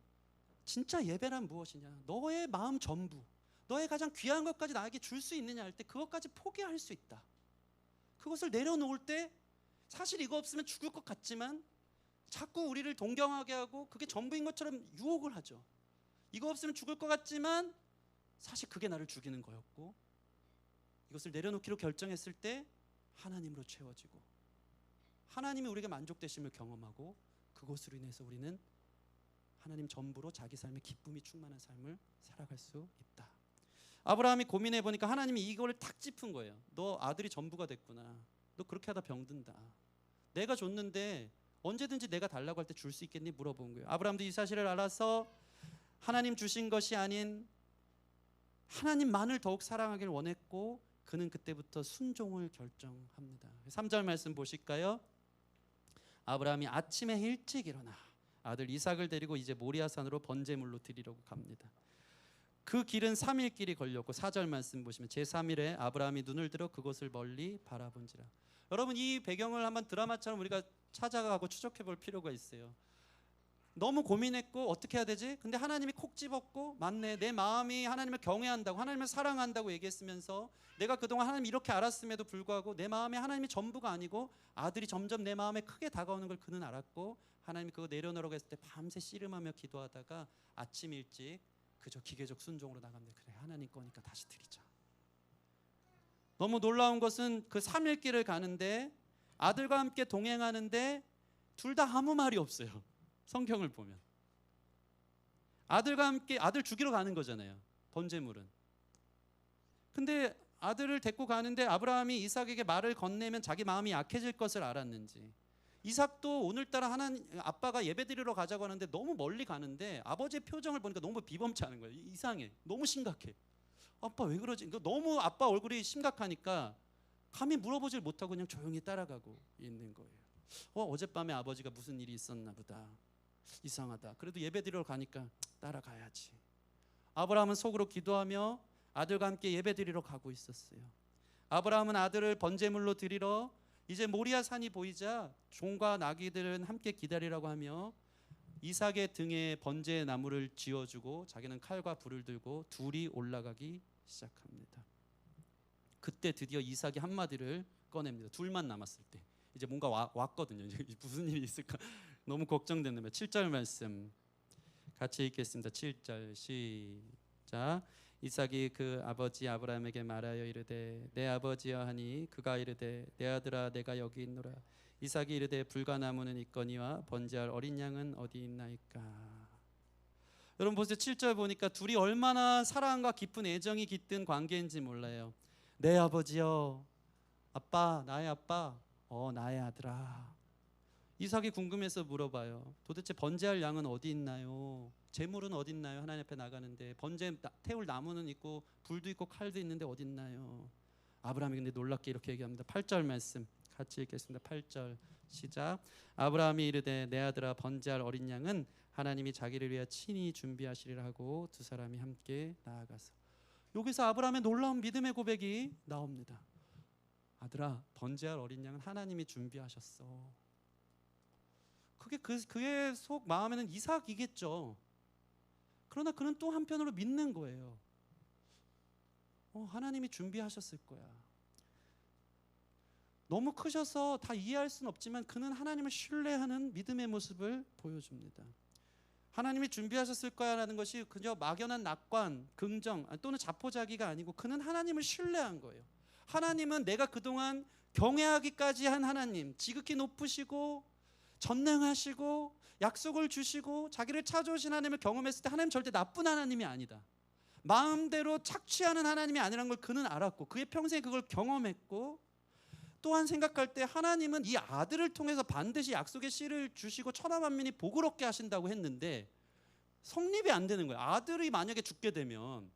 진짜 예배란 무엇이냐? 너의 마음 전부, 너의 가장 귀한 것까지 나에게 줄 수 있느냐 할 때 그것까지 포기할 수 있다. 그것을 내려놓을 때 사실 이거 없으면 죽을 것 같지만 자꾸 우리를 동경하게 하고 그게 전부인 것처럼 유혹을 하죠. 이거 없으면 죽을 것 같지만 사실 그게 나를 죽이는 거였고 이것을 내려놓기로 결정했을 때 하나님으로 채워지고 하나님이 우리에게 만족되심을 경험하고 그것으로 인해서 우리는 하나님 전부로 자기 삶의 기쁨이 충만한 삶을 살아갈 수 있다. 아브라함이 고민해 보니까 하나님이 이걸 탁 짚은 거예요. 너 아들이 전부가 됐구나. 너 그렇게 하다 병든다. 내가 줬는데 언제든지 내가 달라고 할 때 줄 수 있겠니? 물어본 거예요. 아브라함도 이 사실을 알아서 하나님 주신 것이 아닌 하나님만을 더욱 사랑하기를 원했고 그는 그때부터 순종을 결정합니다. 3절 말씀 보실까요? 아브라함이 아침에 일찍 일어나 아들 이삭을 데리고 이제 모리아산으로 번제물로 드리려고 갑니다. 그 길은 3일 길이 걸렸고 4절 말씀 보시면 제3일에 아브라함이 눈을 들어 그곳을 멀리 바라본지라. 여러분 이 배경을 한번 드라마처럼 우리가 찾아가고 추적해 볼 필요가 있어요. 너무 고민했고 어떻게 해야 되지? 근데 하나님이 콕 집었고 맞네. 내 마음이 하나님을 경외한다고 하나님을 사랑한다고 얘기했으면서 내가 그동안 하나님 이렇게 알았음에도 불구하고 내 마음에 하나님이 전부가 아니고 아들이 점점 내 마음에 크게 다가오는 걸 그는 알았고 하나님이 그거 내려놓으라고 했을 때 밤새 씨름하며 기도하다가 아침 일찍 그저 기계적 순종으로 나갑니다. 그래 하나님 거니까 다시 드리자. 너무 놀라운 것은 그 3일 길을 가는데 아들과 함께 동행하는데 둘 다 아무 말이 없어요. 성경을 보면 아들과 함께 아들 죽이러 가는 거잖아요. 번제물은. 근데 아들을 데리고 가는데 아브라함이 이삭에게 말을 건네면 자기 마음이 약해질 것을 알았는지 이삭도 오늘따라 하나님 아빠가 예배드리러 가자고 하는데 너무 멀리 가는데 아버지의 표정을 보니까 너무 비범치 않은 거예요. 이상해. 너무 심각해. 아빠 왜 그러지? 너무 아빠 얼굴이 심각하니까 감히 물어보질 못하고 그냥 조용히 따라가고 있는 거예요. 어젯밤에 아버지가 무슨 일이 있었나 보다. 이상하다. 그래도 예배드리러 가니까 따라가야지. 아브라함은 속으로 기도하며 아들과 함께 예배드리러 가고 있었어요. 아브라함은 아들을 번제물로 드리러 이제 모리아 산이 보이자 종과 나귀들은 함께 기다리라고 하며 이삭의 등에 번제 나무를 쥐어주고 자기는 칼과 불을 들고 둘이 올라가기 시작합니다. 그때 드디어 이삭이 한마디를 꺼냅니다. 둘만 남았을 때 이제 뭔가 왔거든요. 이제 무슨 일이 있을까 너무 걱정되는 거예요. 7절 말씀 같이 읽겠습니다. 7절 시작. 이삭이 그 아버지 아브라함에게 말하여 이르되 내 아버지여 하니 그가 이르되 내 아들아 내가 여기 있노라. 이삭이 이르되 불가나무는 있거니와 번제할 어린 양은 어디 있나이까. 여러분 보세요. 7절 보니까 둘이 얼마나 사랑과 깊은 애정이 깃든 관계인지 몰라요. 내 아버지여, 아빠, 나의 아빠, 나의 아들아. 이삭이 궁금해서 물어봐요. 도대체 번제할 양은 어디 있나요? 제물은 어디 있나요? 하나님 앞에 나가는데 번제 태울 나무는 있고 불도 있고 칼도 있는데 어디 있나요? 아브라함이 근데 놀랍게 이렇게 얘기합니다. 8절 말씀 같이 읽겠습니다. 8절 시작. 아브라함이 이르되 내 아들아 번제할 어린 양은 하나님이 자기를 위하여 친히 준비하시리라 하고 두 사람이 함께 나아가서. 여기서 아브라함의 놀라운 믿음의 고백이 나옵니다. 아들아 번제할 어린 양은 하나님이 준비하셨어. 그게 그의 속 마음에는 이삭이겠죠. 그러나 그는 또 한편으로 믿는 거예요. 하나님이 준비하셨을 거야. 너무 크셔서 다 이해할 수는 없지만 그는 하나님을 신뢰하는 믿음의 모습을 보여줍니다. 하나님이 준비하셨을 거야라는 것이 그저 막연한 낙관, 긍정 또는 자포자기가 아니고 그는 하나님을 신뢰한 거예요. 하나님은 내가 그동안 경외하기까지 한 하나님, 지극히 높으시고 전능하시고 약속을 주시고 자기를 찾아오신 하나님을 경험했을 때 하나님 절대 나쁜 하나님이 아니다. 마음대로 착취하는 하나님이 아니라는 걸 그는 알았고 그의 평생에 그걸 경험했고, 또한 생각할 때 하나님은 이 아들을 통해서 반드시 약속의 씨를 주시고 천하 만민이 복을 얻게 하신다고 했는데 성립이 안 되는 거예요. 아들이 만약에 죽게 되면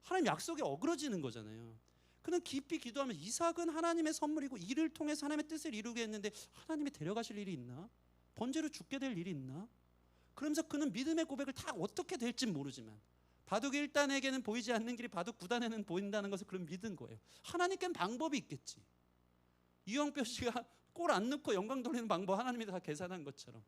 하나님 약속이 어그러지는 거잖아요. 그는 깊이 기도하면서 이삭은 하나님의 선물이고 이를 통해서 하나님의 뜻을 이루게 했는데 하나님이 데려가실 일이 있나? 번제로 죽게 될 일이 있나? 그러면서 그는 믿음의 고백을 다 어떻게 될지 모르지만 바둑 1단에게는 보이지 않는 길이 바둑 9단에는 보인다는 것을 그런 믿은 거예요. 하나님께는 방법이 있겠지. 이영표 씨가 골 안 넣고 영광 돌리는 방법 하나님이 다 계산한 것처럼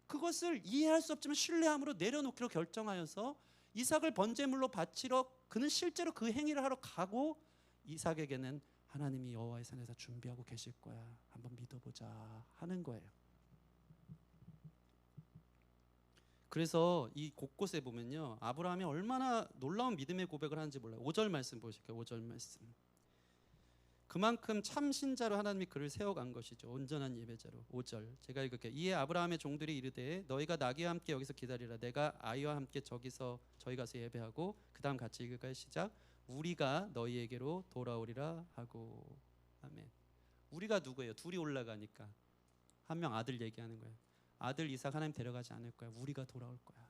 그것을 이해할 수 없지만 신뢰함으로 내려놓기로 결정하여서 이삭을 번제물로 바치러 그는 실제로 그 행위를 하러 가고, 이삭에게는 하나님이 여호와의 산에서 준비하고 계실 거야, 한번 믿어보자 하는 거예요. 그래서 이 곳곳에 보면요 아브라함이 얼마나 놀라운 믿음의 고백을 하는지 몰라요. 5절 말씀 보실까요? 5절 말씀. 그만큼 참 신자로 하나님이 그를 세워간 것이죠. 온전한 예배자로. 5절 제가 읽을게요. 이에 아브라함의 종들이 이르되 너희가 나귀와 함께 여기서 기다리라. 내가 아이와 함께 저희 가서 예배하고, 그 다음 같이 읽을까요? 시작. 우리가 너희에게로 돌아오리라 하고. 아멘. 우리가 누구예요? 둘이 올라가니까 한 명 아들 얘기하는 거예요. 아들 이삭 하나님 데려가지 않을 거야. 우리가 돌아올 거야.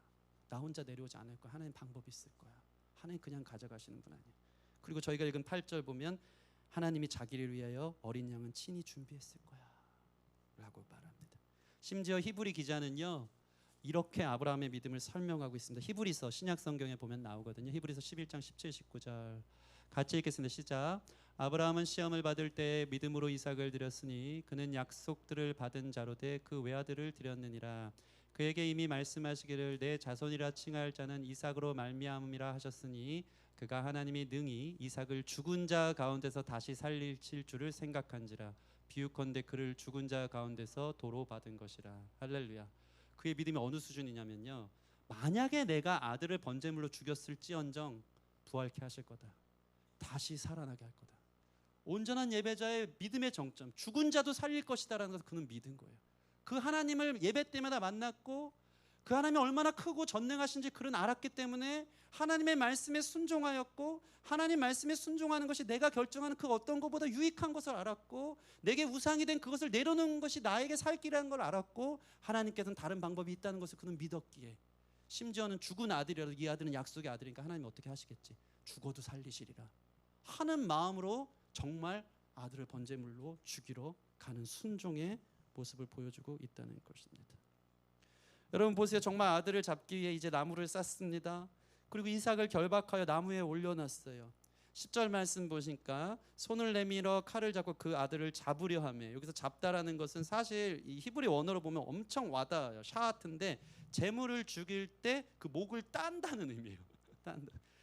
나 혼자 내려오지 않을 거야. 하나님 방법이 있을 거야. 하나님 그냥 가져가시는 분 아니에요. 그리고 저희가 읽은 8절 보면 하나님이 자기를 위하여 어린 양은 친히 준비했을 거야 라고 말합니다. 심지어 히브리 기자는요 이렇게 아브라함의 믿음을 설명하고 있습니다. 히브리서 신약 성경에 보면 나오거든요. 히브리서 11장 17, 19절 같이 읽겠습니다. 시작. 아브라함은 시험을 받을 때 믿음으로 이삭을 드렸으니 그는 약속들을 받은 자로 돼 그 외아들을 드렸느니라. 그에게 이미 말씀하시기를 내 자손이라 칭할 자는 이삭으로 말미암음이라 하셨으니 그가 하나님이 능히 이삭을 죽은 자 가운데서 다시 살리실 줄을 생각한지라. 비유컨대 그를 죽은 자 가운데서 도로 받은 것이라. 할렐루야. 그의 믿음이 어느 수준이냐면요 만약에 내가 아들을 번제물로 죽였을지언정 부활케 하실 거다. 다시 살아나게 할 거다. 온전한 예배자의 믿음의 정점, 죽은 자도 살릴 것이다라는 것을 그는 믿은 거예요. 그 하나님을 예배 때마다 만났고 그 하나님이 얼마나 크고 전능하신지 그는 알았기 때문에 하나님의 말씀에 순종하였고, 하나님 말씀에 순종하는 것이 내가 결정하는 그 어떤 것보다 유익한 것을 알았고, 내게 우상이 된 그것을 내려놓는 것이 나에게 살 길이라는 걸 알았고, 하나님께서는 다른 방법이 있다는 것을 그는 믿었기에, 심지어는 죽은 아들이라도 이 아들은 약속의 아들이니까 하나님 어떻게 하시겠지, 죽어도 살리시리라 하는 마음으로 정말 아들을 번제물로 죽이러 가는 순종의 모습을 보여주고 있다는 것입니다. 여러분 보세요. 정말 아들을 잡기 위해 이제 나무를 쌌습니다. 그리고 이삭을 결박하여 나무에 올려놨어요. 10절 말씀 보니까 손을 내밀어 칼을 잡고 그 아들을 잡으려 하며, 여기서 잡다라는 것은 사실 이 히브리 원어로 보면 엄청 와닿아요. 샤하트인데 제물을 죽일 때 그 목을 딴다는 의미예요.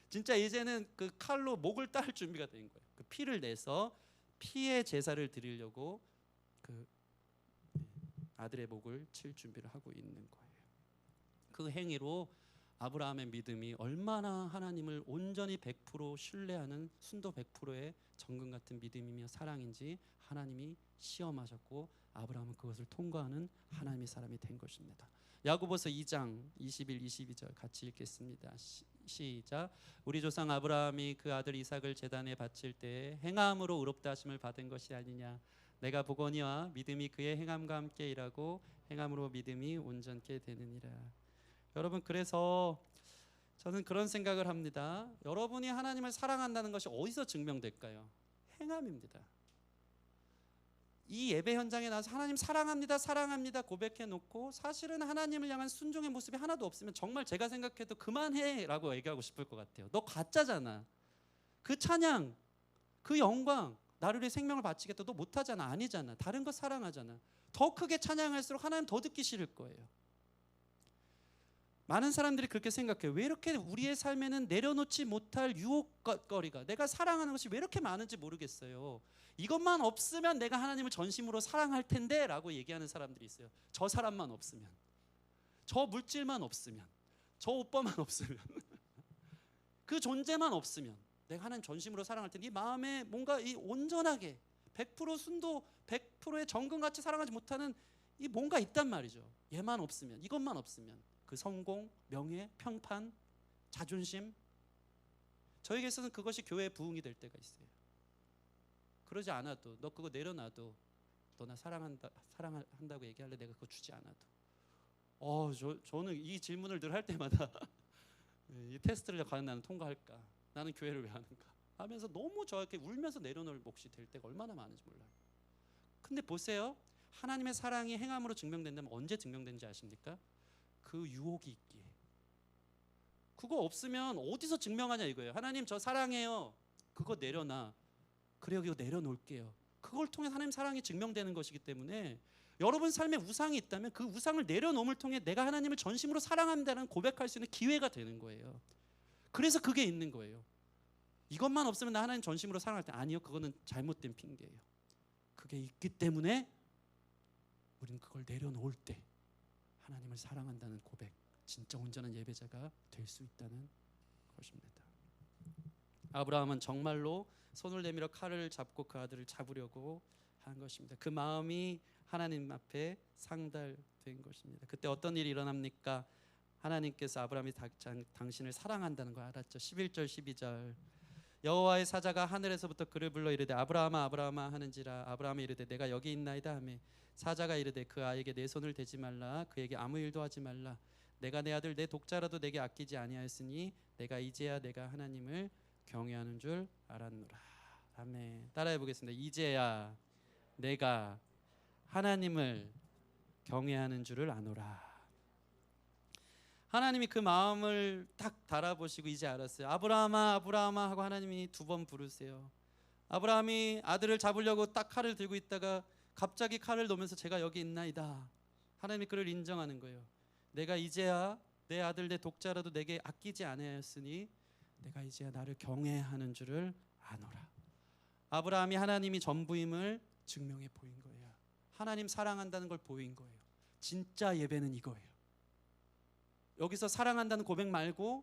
진짜 이제는 그 칼로 목을 딸 준비가 된 거예요. 그 피를 내서 피의 제사를 드리려고 그 아들의 목을 칠 준비를 하고 있는 거예요. 그 행위로 아브라함의 믿음이 얼마나 하나님을 온전히 100% 신뢰하는 순도 100%의 정금 같은 믿음이며 사랑인지 하나님이 시험하셨고 아브라함은 그것을 통과하는 하나님의 사람이 된 것입니다. 야고보서 2장 21, 22절 같이 읽겠습니다. 시작. 우리 조상 아브라함이 그 아들 이삭을 제단에 바칠 때에 행함으로 의롭다 하심을 받은 것이 아니냐. 내가 보거니와 믿음이 그의 행함과 함께 일하고 행함으로 믿음이 온전케 되느니라. 여러분, 그래서 저는 그런 생각을 합니다. 여러분이 하나님을 사랑한다는 것이 어디서 증명될까요? 행함입니다. 이 예배 현장에 나와서 하나님 사랑합니다, 사랑합니다 고백해 놓고 사실은 하나님을 향한 순종의 모습이 하나도 없으면 정말 제가 생각해도 그만해 라고 얘기하고 싶을 것 같아요. 너 가짜잖아. 그 찬양, 그 영광, 나를 위해 생명을 바치겠다 너 못하잖아. 아니잖아. 다른 거 사랑하잖아. 더 크게 찬양할수록 하나님 더 듣기 싫을 거예요. 많은 사람들이 그렇게 생각해요. 왜 이렇게 우리의 삶에는 내려놓지 못할 유혹거리가, 내가 사랑하는 것이 왜 이렇게 많은지 모르겠어요. 이것만 없으면 내가 하나님을 전심으로 사랑할 텐데 라고 얘기하는 사람들이 있어요. 저 사람만 없으면, 저 물질만 없으면, 저 오빠만 없으면 그 존재만 없으면 내가 하나님 전심으로 사랑할 텐데, 이 마음에 뭔가 이 온전하게 100% 순도 100%의 정금같이 사랑하지 못하는 이 뭔가 있단 말이죠. 얘만 없으면, 이것만 없으면 그 성공, 명예, 평판, 자존심, 저에게서는 그것이 교회의 부흥이 될 때가 있어요. 그러지 않아도, 너 그거 내려놔도, 너 나 사랑한다고 얘기할래? 내가 그거 주지 않아도. 저는 이 질문을 늘 할 때마다 이 테스트를 과연 나는 통과할까? 나는 교회를 왜 하는가? 하면서 너무 저렇게 울면서 내려놓을 몫이 될 때가 얼마나 많은지 몰라요. 근데 보세요. 하나님의 사랑이 행함으로 증명된다면 언제 증명되는지 아십니까? 그 유혹이 있기에. 그거 없으면 어디서 증명하냐 이거예요. 하나님 저 사랑해요. 그거 내려놔. 그래요, 이거 내려놓을게요. 그걸 통해 하나님 사랑이 증명되는 것이기 때문에 여러분 삶에 우상이 있다면 그 우상을 내려놓음을 통해 내가 하나님을 전심으로 사랑한다는 고백할 수 있는 기회가 되는 거예요. 그래서 그게 있는 거예요. 이것만 없으면 나 하나님 전심으로 사랑할 때, 아니요, 그거는 잘못된 핑계예요. 그게 있기 때문에 우리는 그걸 내려놓을 때 하나님을 사랑한다는 고백, 진짜 온전한 예배자가 될 수 있다는 것입니다. 아브라함은 정말로 손을 내밀어 칼을 잡고 그 아들을 잡으려고 한 것입니다. 그 마음이 하나님 앞에 상달된 것입니다. 그때 어떤 일이 일어납니까? 하나님께서 아브라함이 당신을 사랑한다는 걸 알았죠. 11절 12절. 여호와의 사자가 하늘에서부터 그를 불러 이르되 아브라함아 아브라함아 하는지라. 아브라함이 이르되 내가 여기 있나이다 하매 사자가 이르되 그 아이에게 내 손을 대지 말라. 그에게 아무 일도 하지 말라. 내가 내 아들 내 독자라도 내게 아끼지 아니하였으니 내가 이제야 내가 하나님을 경외하는 줄 알았노라. 아멘. 따라해 보겠습니다. 이제야 내가 하나님을 경외하는 줄을 아노라. 하나님이 그 마음을 딱 달아보시고 이제 알았어요. 아브라함아 아브라함아 하고 하나님이 2번 부르세요. 아브라함이 아들을 잡으려고 딱 칼을 들고 있다가 갑자기 칼을 놓으면서 제가 여기 있나이다. 하나님이 그를 인정하는 거예요. 내가 이제야 내 아들 내 독자라도 내게 아끼지 아니하였으니 내가 이제야 나를 경외하는 줄을 아노라. 아브라함이 하나님이 전부임을 증명해 보인 거예요. 하나님 사랑한다는 걸 보인 거예요. 진짜 예배는 이거예요. 여기서 사랑한다는 고백 말고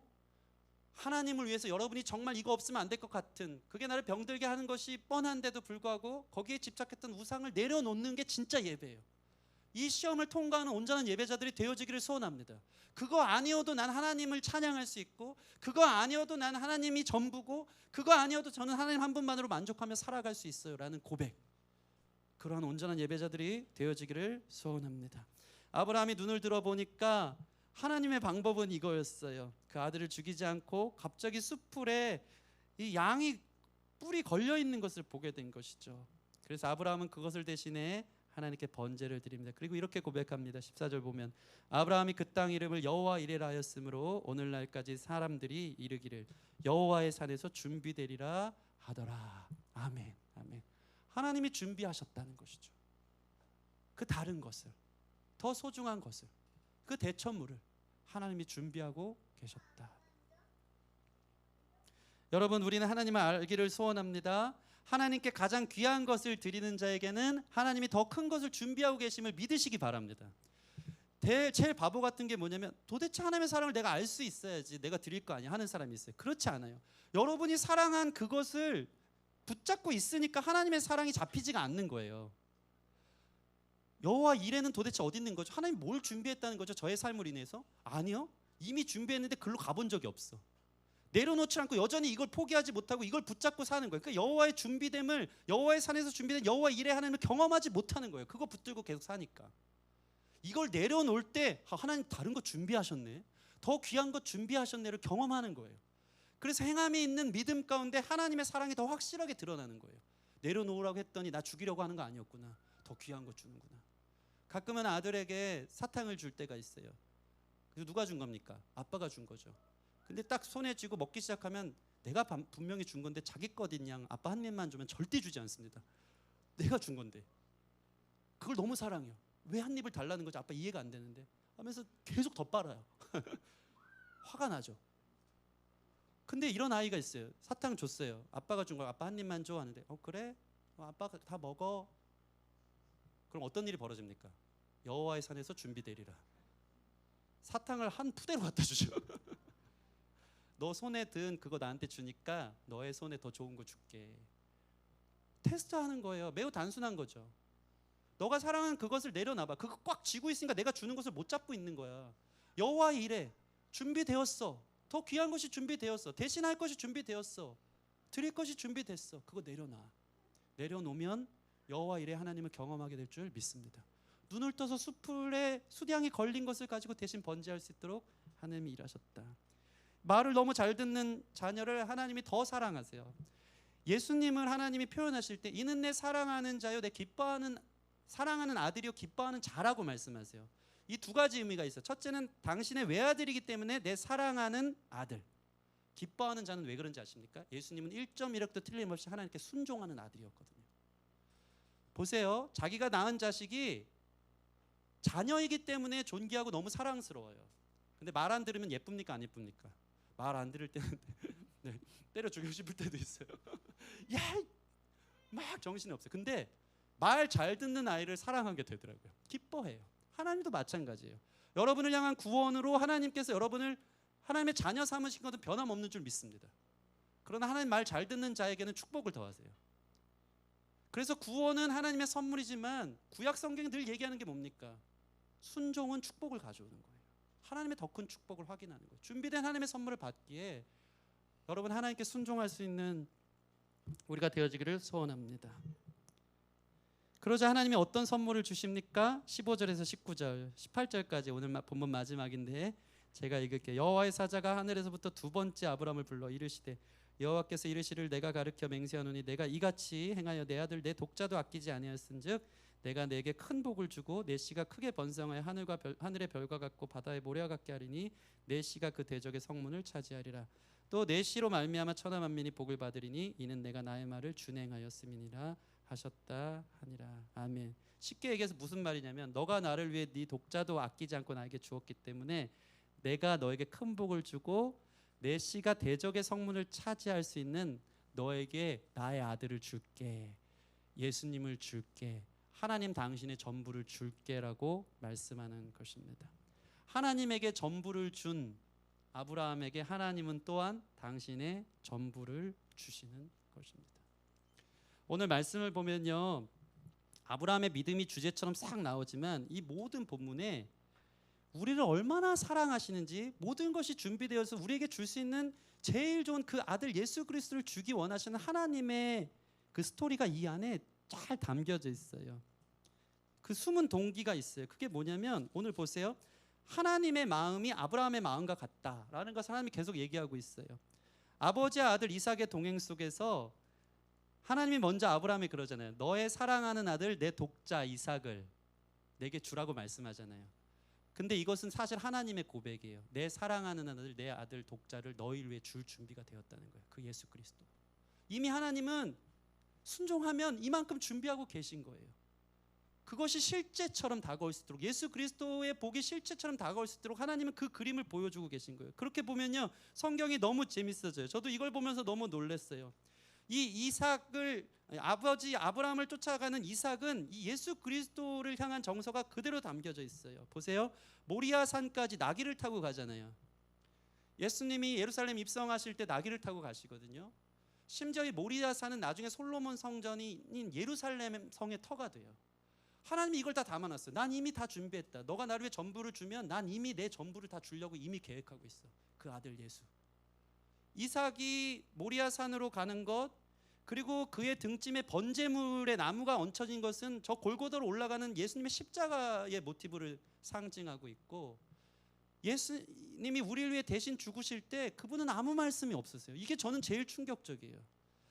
하나님을 위해서 여러분이 정말 이거 없으면 안 될 것 같은, 그게 나를 병들게 하는 것이 뻔한데도 불구하고 거기에 집착했던 우상을 내려놓는 게 진짜 예배예요. 이 시험을 통과하는 온전한 예배자들이 되어지기를 소원합니다. 그거 아니어도 난 하나님을 찬양할 수 있고, 그거 아니어도 난 하나님이 전부고, 그거 아니어도 저는 하나님 한 분만으로 만족하며 살아갈 수 있어요 라는 고백, 그러한 온전한 예배자들이 되어지기를 소원합니다. 아브라함이 눈을 들어보니까 하나님의 방법은 이거였어요. 그 아들을 죽이지 않고 갑자기 숲풀에 이 양이 뿔이 걸려있는 것을 보게 된 것이죠. 그래서 아브라함은 그것을 대신해 하나님께 번제를 드립니다. 그리고 이렇게 고백합니다. 14절 보면 아브라함이 그 땅 이름을 여호와 이레라 하였으므로 오늘날까지 사람들이 이르기를 여호와의 산에서 준비되리라 하더라. 아멘. 아멘. 하나님이 준비하셨다는 것이죠. 그 다른 것을, 더 소중한 것을, 그 대천물을 하나님이 준비하고 계셨다. 여러분, 우리는 하나님을 알기를 소원합니다. 하나님께 가장 귀한 것을 드리는 자에게는 하나님이 더 큰 것을 준비하고 계심을 믿으시기 바랍니다. 제일 바보 같은 게 뭐냐면 도대체 하나님의 사랑을 내가 알 수 있어야지 내가 드릴 거 아니야 하는 사람이 있어요. 그렇지 않아요. 여러분이 사랑한 그것을 붙잡고 있으니까 하나님의 사랑이 잡히지가 않는 거예요. 여호와 이레는 도대체 어디 있는 거죠? 하나님 뭘 준비했다는 거죠? 저의 삶을 인해서? 아니요. 이미 준비했는데 글로 가본 적이 없어. 내려놓지 않고 여전히 이걸 포기하지 못하고 이걸 붙잡고 사는 거예요. 그러니까 여호와의 준비됨을, 여호와의 산에서 준비된 여호와 이레 하나님을 경험하지 못하는 거예요. 그거 붙들고 계속 사니까. 이걸 내려놓을 때 하나님 다른 거 준비하셨네, 더 귀한 것 준비하셨네를 경험하는 거예요. 그래서 행함이 있는 믿음 가운데 하나님의 사랑이 더 확실하게 드러나는 거예요. 내려놓으라고 했더니 나 죽이려고 하는 거 아니었구나, 더 귀한 거 주는구나. 가끔은 아들에게 사탕을 줄 때가 있어요. 그래서 누가 준 겁니까? 아빠가 준 거죠. 근데 딱 손에 쥐고 먹기 시작하면 내가 분명히 준 건데 자기 것인 양 아빠 한 입만 주면 절대 주지 않습니다. 내가 준 건데 그걸 너무 사랑해요. 왜 한 입을 달라는 거지? 아빠 이해가 안 되는데 하면서 계속 더 빨아요. 화가 나죠. 근데 이런 아이가 있어요. 사탕 줬어요. 아빠가 준 걸 아빠 한 입만 줘 하는데 그래? 아빠가 다 먹어. 그럼 어떤 일이 벌어집니까? 여호와의 산에서 준비되리라. 사탕을 한 푸대로 갖다 주죠. 너 손에 든 그거 나한테 주니까 너의 손에 더 좋은 거 줄게. 테스트하는 거예요. 매우 단순한 거죠. 너가 사랑하는 그것을 내려놔봐. 그거 꽉 쥐고 있으니까 내가 주는 것을 못 잡고 있는 거야. 여호와의 일에 준비되었어. 더 귀한 것이 준비되었어. 대신할 것이 준비되었어. 드릴 것이 준비됐어. 그거 내려놔. 내려놓으면 여호와 일에 하나님을 경험하게 될 줄 믿습니다. 눈을 떠서 수풀에 수량이 걸린 것을 가지고 대신 번제할 수 있도록 하나님이 일하셨다. 말을 너무 잘 듣는 자녀를 하나님이 더 사랑하세요. 예수님을 하나님이 표현하실 때 이는 내 사랑하는 자요, 내 기뻐하는 사랑하는 아들이요 기뻐하는 자라고 말씀하세요. 이 두 가지 의미가 있어요. 첫째는 당신의 외아들이기 때문에 내 사랑하는 아들. 기뻐하는 자는 왜 그런지 아십니까? 예수님은 1.1획도 틀림없이 하나님께 순종하는 아들이었거든요. 보세요. 자기가 낳은 자식이 자녀이기 때문에 존귀하고 너무 사랑스러워요. 근데 말 안 들으면 예쁩니까? 안 예쁩니까? 말 안 들을 때는 네, 때려 죽이고 싶을 때도 있어요. 야, 막 정신이 없어요. 근데 말 잘 듣는 아이를 사랑하게 되더라고요. 기뻐해요. 하나님도 마찬가지예요. 여러분을 향한 구원으로 하나님께서 여러분을 하나님의 자녀 삼으신 것은 변함없는 줄 믿습니다. 그러나 하나님 말 잘 듣는 자에게는 축복을 더하세요. 그래서 구원은 하나님의 선물이지만 구약 성경이 늘 얘기하는 게 뭡니까? 순종은 축복을 가져오는 거예요. 하나님의 더 큰 축복을 확인하는 거예요. 준비된 하나님의 선물을 받기에 여러분 하나님께 순종할 수 있는 우리가 되어지기를 소원합니다. 그러자 하나님이 어떤 선물을 주십니까? 15절에서 19절, 18절까지 오늘 본문 마지막인데 제가 읽을게요. 여호와의 사자가 하늘에서부터 두 번째 아브람을 불러 이르시되 여호와께서 이르시를 내가 가르쳐 맹세하노니 내가 이같이 행하여 내 아들 내 독자도 아끼지 아니하였은즉 내가 내게 큰 복을 주고 내 씨가 크게 번성하여 하늘의 별과 같고 바다의 모래와 같게 하리니 내 씨가 그 대적의 성문을 차지하리라. 또 내 씨로 말미암아 천하 만민이 복을 받으리니 이는 내가 나의 말을 준행하였음이니라 하셨다 하니라. 아멘. 쉽게 얘기해서 무슨 말이냐면 너가 나를 위해 네 독자도 아끼지 않고 나에게 주었기 때문에 내가 너에게 큰 복을 주고 내 씨가 대적의 성문을 차지할 수 있는 너에게 나의 아들을 줄게. 예수님을 줄게. 하나님 당신의 전부를 줄게라고 말씀하는 것입니다. 하나님에게 전부를 준 아브라함에게 하나님은 또한 당신의 전부를 주시는 것입니다. 오늘 말씀을 보면요, 아브라함의 믿음이 주제처럼 싹 나오지만 이 모든 본문에 우리를 얼마나 사랑하시는지, 모든 것이 준비되어서 우리에게 줄 수 있는 제일 좋은 그 아들 예수 그리스도를 주기 원하시는 하나님의 그 스토리가 이 안에 잘 담겨져 있어요. 그 숨은 동기가 있어요. 그게 뭐냐면 오늘 보세요. 하나님의 마음이 아브라함의 마음과 같다라는 것을 하나님이 계속 얘기하고 있어요. 아버지와 아들 이삭의 동행 속에서 하나님이 먼저 아브라함이 그러잖아요. 너의 사랑하는 아들 내 독자 이삭을 내게 주라고 말씀하잖아요. 근데 이것은 사실 하나님의 고백이에요. 내 사랑하는 아들 내 아들 독자를 너희를 위해 줄 준비가 되었다는 거예요. 그 예수 그리스도. 이미 하나님은 순종하면 이만큼 준비하고 계신 거예요. 그것이 실제처럼 다가올 수 있도록, 예수 그리스도의 복이 실제처럼 다가올 수 있도록 하나님은 그 그림을 보여주고 계신 거예요. 그렇게 보면요 성경이 너무 재밌어져요. 저도 이걸 보면서 너무 놀랐어요. 이 이삭을 아버지 아브라함을 쫓아가는 이삭은 이 예수 그리스도를 향한 정서가 그대로 담겨져 있어요. 보세요. 모리아 산까지 나귀를 타고 가잖아요. 예수님이 예루살렘 입성하실 때 나귀를 타고 가시거든요. 심지어 이 모리아 산은 나중에 솔로몬 성전인 예루살렘 성의 터가 돼요. 하나님이 이걸 다 담아놨어요. 난 이미 다 준비했다. 너가 나를 위해 전부를 주면 난 이미 내 전부를 다 주려고 이미 계획하고 있어. 그 아들 예수. 이삭이 모리아 산으로 가는 것, 그리고 그의 등짐에 번제물의 나무가 얹혀진 것은 저 골고다로 올라가는 예수님의 십자가의 모티브를 상징하고 있고, 예수님이 우리를 위해 대신 죽으실 때 그분은 아무 말씀이 없으세요. 이게 저는 제일 충격적이에요.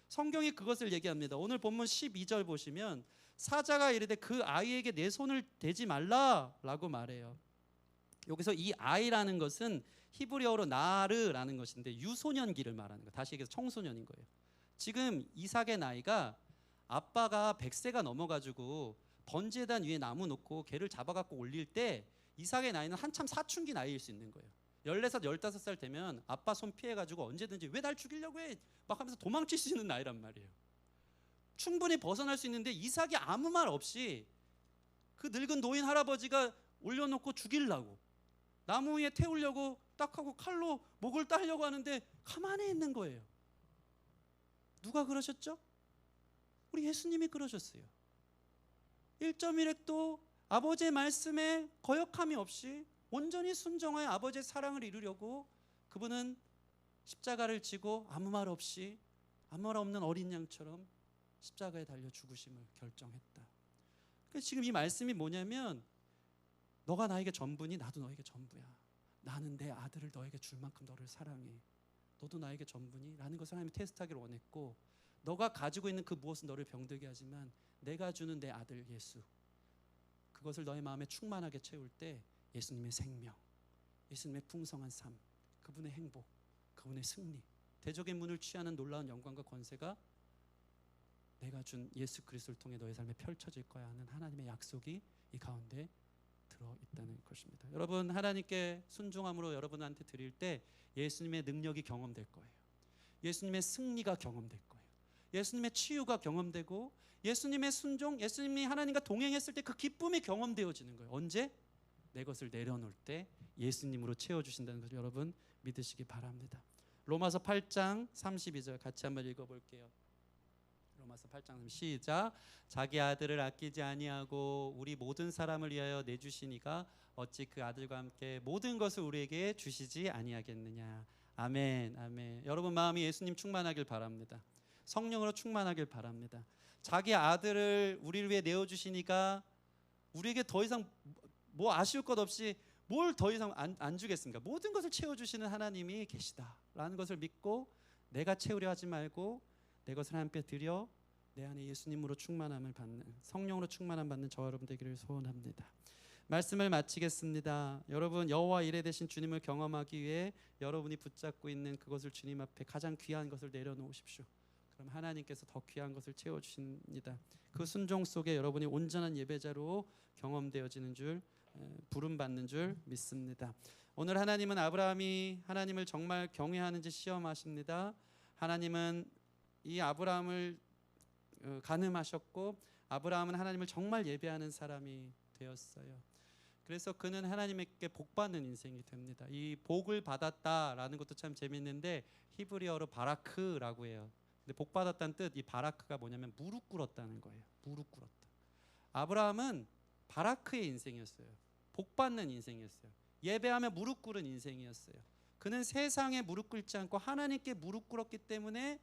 성경이 그것을 얘기합니다. 오늘 본문 12절 보시면 사자가 이르되 그 아이에게 내 손을 대지 말라라고 말해요. 여기서 이 아이라는 것은 히브리어로 나르라는 것인데 유소년기를 말하는 거예요. 다시 얘기해서 청소년인 거예요. 지금 이삭의 나이가 아빠가 100세가 넘어가지고 번제단 위에 나무 놓고 개를 잡아갖고 올릴 때 이삭의 나이는 한참 사춘기 나이일 수 있는 거예요. 14살, 15살 되면 아빠 손 피해가지고 언제든지 왜 날 죽이려고 해? 막 하면서 도망칠 수 있는 나이란 말이에요. 충분히 벗어날 수 있는데 이삭이 아무 말 없이 그 늙은 노인 할아버지가 올려놓고 죽이려고 나무 위에 태우려고 딱 하고 칼로 목을 따려고 하는데 가만히 있는 거예요. 누가 그러셨죠? 우리 예수님이 그러셨어요. 1.1획도 아버지의 말씀에 거역함이 없이 온전히 순종하여 아버지의 사랑을 이루려고 그분은 십자가를 지고 아무 말 없이 아무 말 없는 어린 양처럼 십자가에 달려 죽으심을 결정했다. 그래서 지금 이 말씀이 뭐냐면 너가 나에게 전부니 나도 너에게 전부야. 나는 내 아들을 너에게 줄 만큼 너를 사랑해. 너도 나에게 전부니? 라는 것을 하나님이 테스트하기를 원했고, 너가 가지고 있는 그 무엇은 너를 병들게 하지만 내가 주는 내 아들 예수, 그것을 너의 마음에 충만하게 채울 때 예수님의 생명, 예수님의 풍성한 삶, 그분의 행복, 그분의 승리, 대적의 문을 취하는 놀라운 영광과 권세가 내가 준 예수 그리스도를 통해 너의 삶에 펼쳐질 거야 하는 하나님의 약속이 이 가운데 들어있다는 것입니다. 여러분, 하나님께 순종함으로 여러분한테 드릴 때 예수님의 능력이 경험될 거예요. 예수님의 승리가 경험될 거예요. 예수님의 치유가 경험되고 예수님의 순종, 예수님이 하나님과 동행했을 때 그 기쁨이 경험되어지는 거예요. 언제? 내 것을 내려놓을 때 예수님으로 채워주신다는 것을 여러분 믿으시기 바랍니다. 로마서 8장 32절 같이 한번 읽어볼게요. 로마서 8장 시작. 자기 아들을 아끼지 아니하고 우리 모든 사람을 위하여 내주시니가 어찌 그 아들과 함께 모든 것을 우리에게 주시지 아니하겠느냐. 아멘, 아멘. 여러분 마음이 예수님 충만하길 바랍니다. 성령으로 충만하길 바랍니다. 자기 아들을 우리를 위해 내어주시니까 우리에게 더 이상 뭐 아쉬울 것 없이 뭘 더 이상 안 주겠습니까? 모든 것을 채워주시는 하나님이 계시다라는 것을 믿고 내가 채우려 하지 말고 내 것을 하나님께 드려 내 안에 예수님으로 충만함을 받는, 성령으로 충만함 받는 저와 여러분 되기를 소원합니다. 말씀을 마치겠습니다. 여러분 여호와 이레 되신 주님을 경험하기 위해 여러분이 붙잡고 있는 그것을 주님 앞에 가장 귀한 것을 내려놓으십시오. 그럼 하나님께서 더 귀한 것을 채워주십니다. 그 순종 속에 여러분이 온전한 예배자로 경험되어지는 줄, 부름받는 줄 믿습니다. 오늘 하나님은 아브라함이 하나님을 정말 경외하는지 시험하십니다. 하나님은 이 아브라함을 가늠하셨고 아브라함은 하나님을 정말 예배하는 사람이 되었어요. 그래서 그는 하나님께 복받는 인생이 됩니다. 이 복을 받았다라는 것도 참 재밌는데 히브리어로 바라크라고 해요. 근데 복 받았다는 뜻, 이 바라크가 뭐냐면 무릎 꿇었다는 거예요. 무릎 꿇었다. 아브라함은 바라크의 인생이었어요. 복 받는 인생이었어요. 예배하며 무릎 꿇은 인생이었어요. 그는 세상에 무릎 꿇지 않고 하나님께 무릎 꿇었기 때문에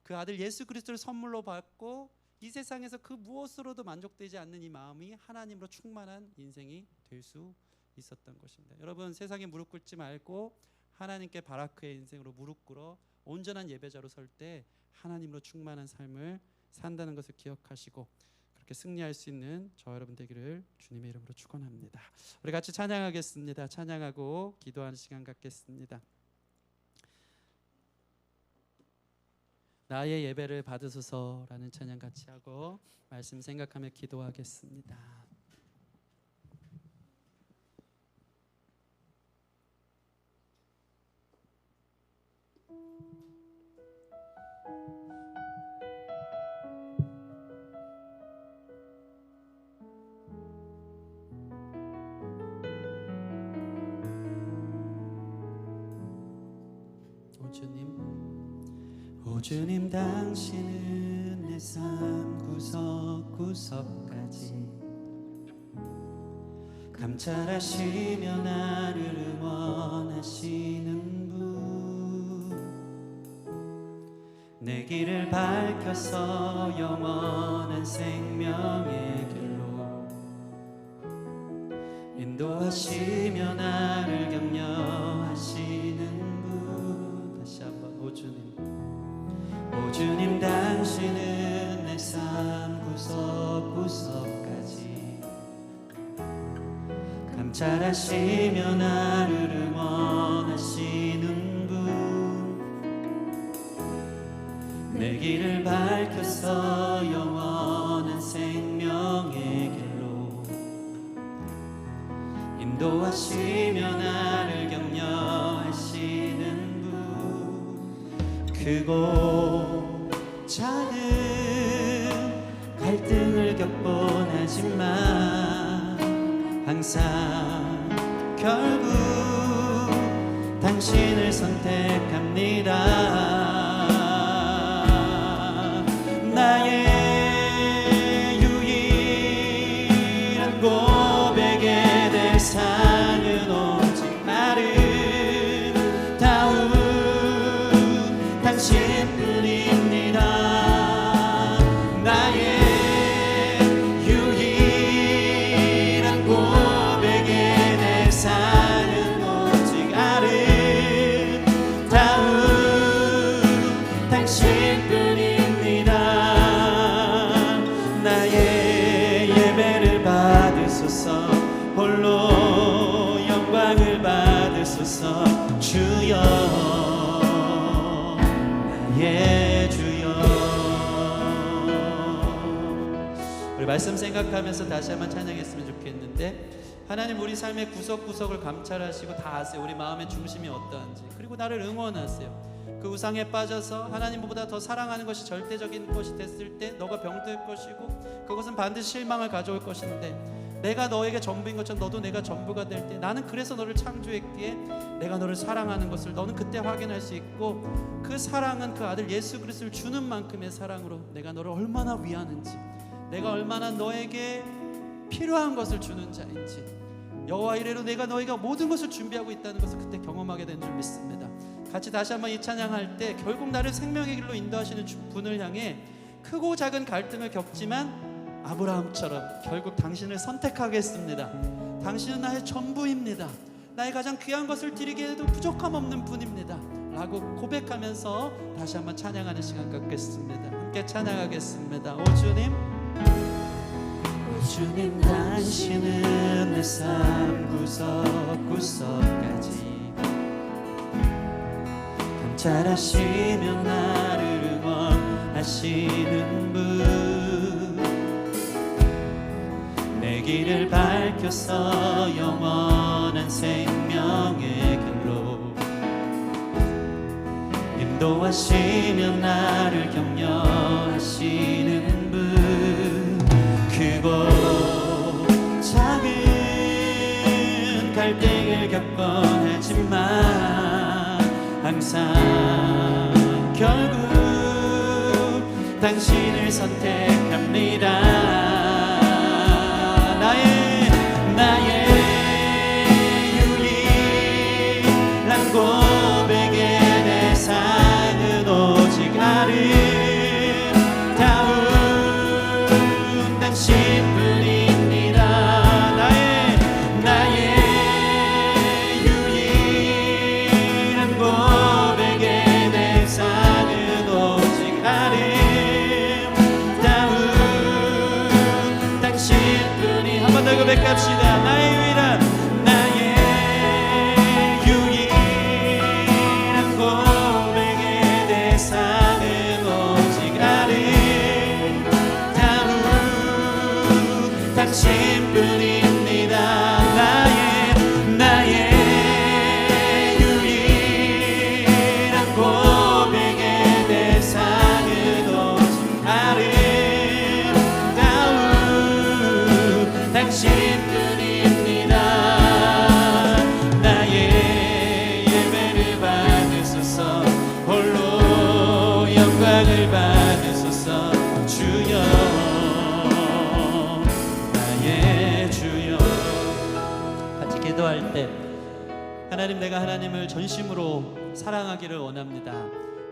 그 아들 예수 그리스도를 선물로 받고 이 세상에서 그 무엇으로도 만족되지 않는 이 마음이 하나님으로 충만한 인생이 될 수 있었던 것입니다. 여러분 세상에 무릎 꿇지 말고 하나님께 바라크의 인생으로 무릎 꿇어 온전한 예배자로 설 때 하나님으로 충만한 삶을 산다는 것을 기억하시고 그렇게 승리할 수 있는 저 여러분 되기를 주님의 이름으로 축원합니다. 우리 같이 찬양하겠습니다. 찬양하고 기도하는 시간 갖겠습니다. 나의 예배를 받으소서라는 찬양 같이 하고 말씀 생각하며 기도하겠습니다. 주님. 오 주님, 당신은 내 삶 구석구석까지 감찰하시며 나를 응원하시는 분, 내 길을 밝혀서 영원한 생명의 길로 인도하시며 나를 격려하시는 분. 다시 한번. 오 주님, 오 주님, 당신은 내 삶 구석구석까지 감찰하시며 나를 응원하시는 분, 내 길을 밝혀서 영원한 생명의 길로 인도하시며 나를 격려하시는 분, 크고 작은 갈등을 겪곤 하지만 항상 결국 당신을 선택합니다. 나의 유일한 고백의 대상은 오직 아름다운 당신뿐입니다. 나의 유일한 고백의 대상은 오직 아름다운 당신뿐입니다. 나의 예배를 받으소서, 홀로 영광을 받으소서. 주여, 나의 주여. 우리 말씀 생각하면서 다시 한번 찬양했으면 좋겠는데, 하나님 우리 삶의 구석구석을 감찰하시고 다 아세요. 우리 마음의 중심이 어떠한지. 그리고 나를 응원하세요. 그 우상에 빠져서 하나님보다 더 사랑하는 것이 절대적인 것이 됐을 때 너가 병들 것이고 그것은 반드시 실망을 가져올 것인데, 내가 너에게 전부인 것처럼 너도 내가 전부가 될 때, 나는 그래서 너를 창조했기에 내가 너를 사랑하는 것을 너는 그때 확인할 수 있고, 그 사랑은 그 아들 예수 그리스도를 주는 만큼의 사랑으로 내가 너를 얼마나 위하는지, 내가 얼마나 너에게 필요한 것을 주는 자인지, 여호와 이레로 내가 너에게 모든 것을 준비하고 있다는 것을 그때 경험하게 된 줄 믿습니다. 같이 다시 한번 이 찬양할 때, 결국 나를 생명의 길로 인도하시는 분을 향해 크고 작은 갈등을 겪지만 아브라함처럼 결국 당신을 선택하겠습니다. 당신은 나의 전부입니다. 나의 가장 귀한 것을 드리게 해도 부족함 없는 분입니다 라고 고백하면서 다시 한번 찬양하는 시간 갖겠습니다. 함께 찬양하겠습니다. 오 주님, 오 주님, 당신은 내 삶 구석구석까지 감찰하시며 나를 응원하시는 분, 내 길을 밝혀서 영원한 생명의 길로 인도하시며 나를 격려하시는 분, 크고 작은 갈등을 겪곤 하지만 항상 결국 당신을 선택합니다. 나의 유일한 고백의 대상은 오직 아름다운 당신뿐입니다. 나의 유일한 고백의 대상은 오직 아름다운 당신뿐이. 한 번 더 고백합시다. 나의 유일한 고백의 대상은 오직 아름다운 당신뿐입니다. 나의 유일한 고백의 대상은 오직 아름다운 당신뿐입니다. 나의 예배를 받으소서, 하나님, 내가 하나님을 전심으로 사랑하기를 원합니다.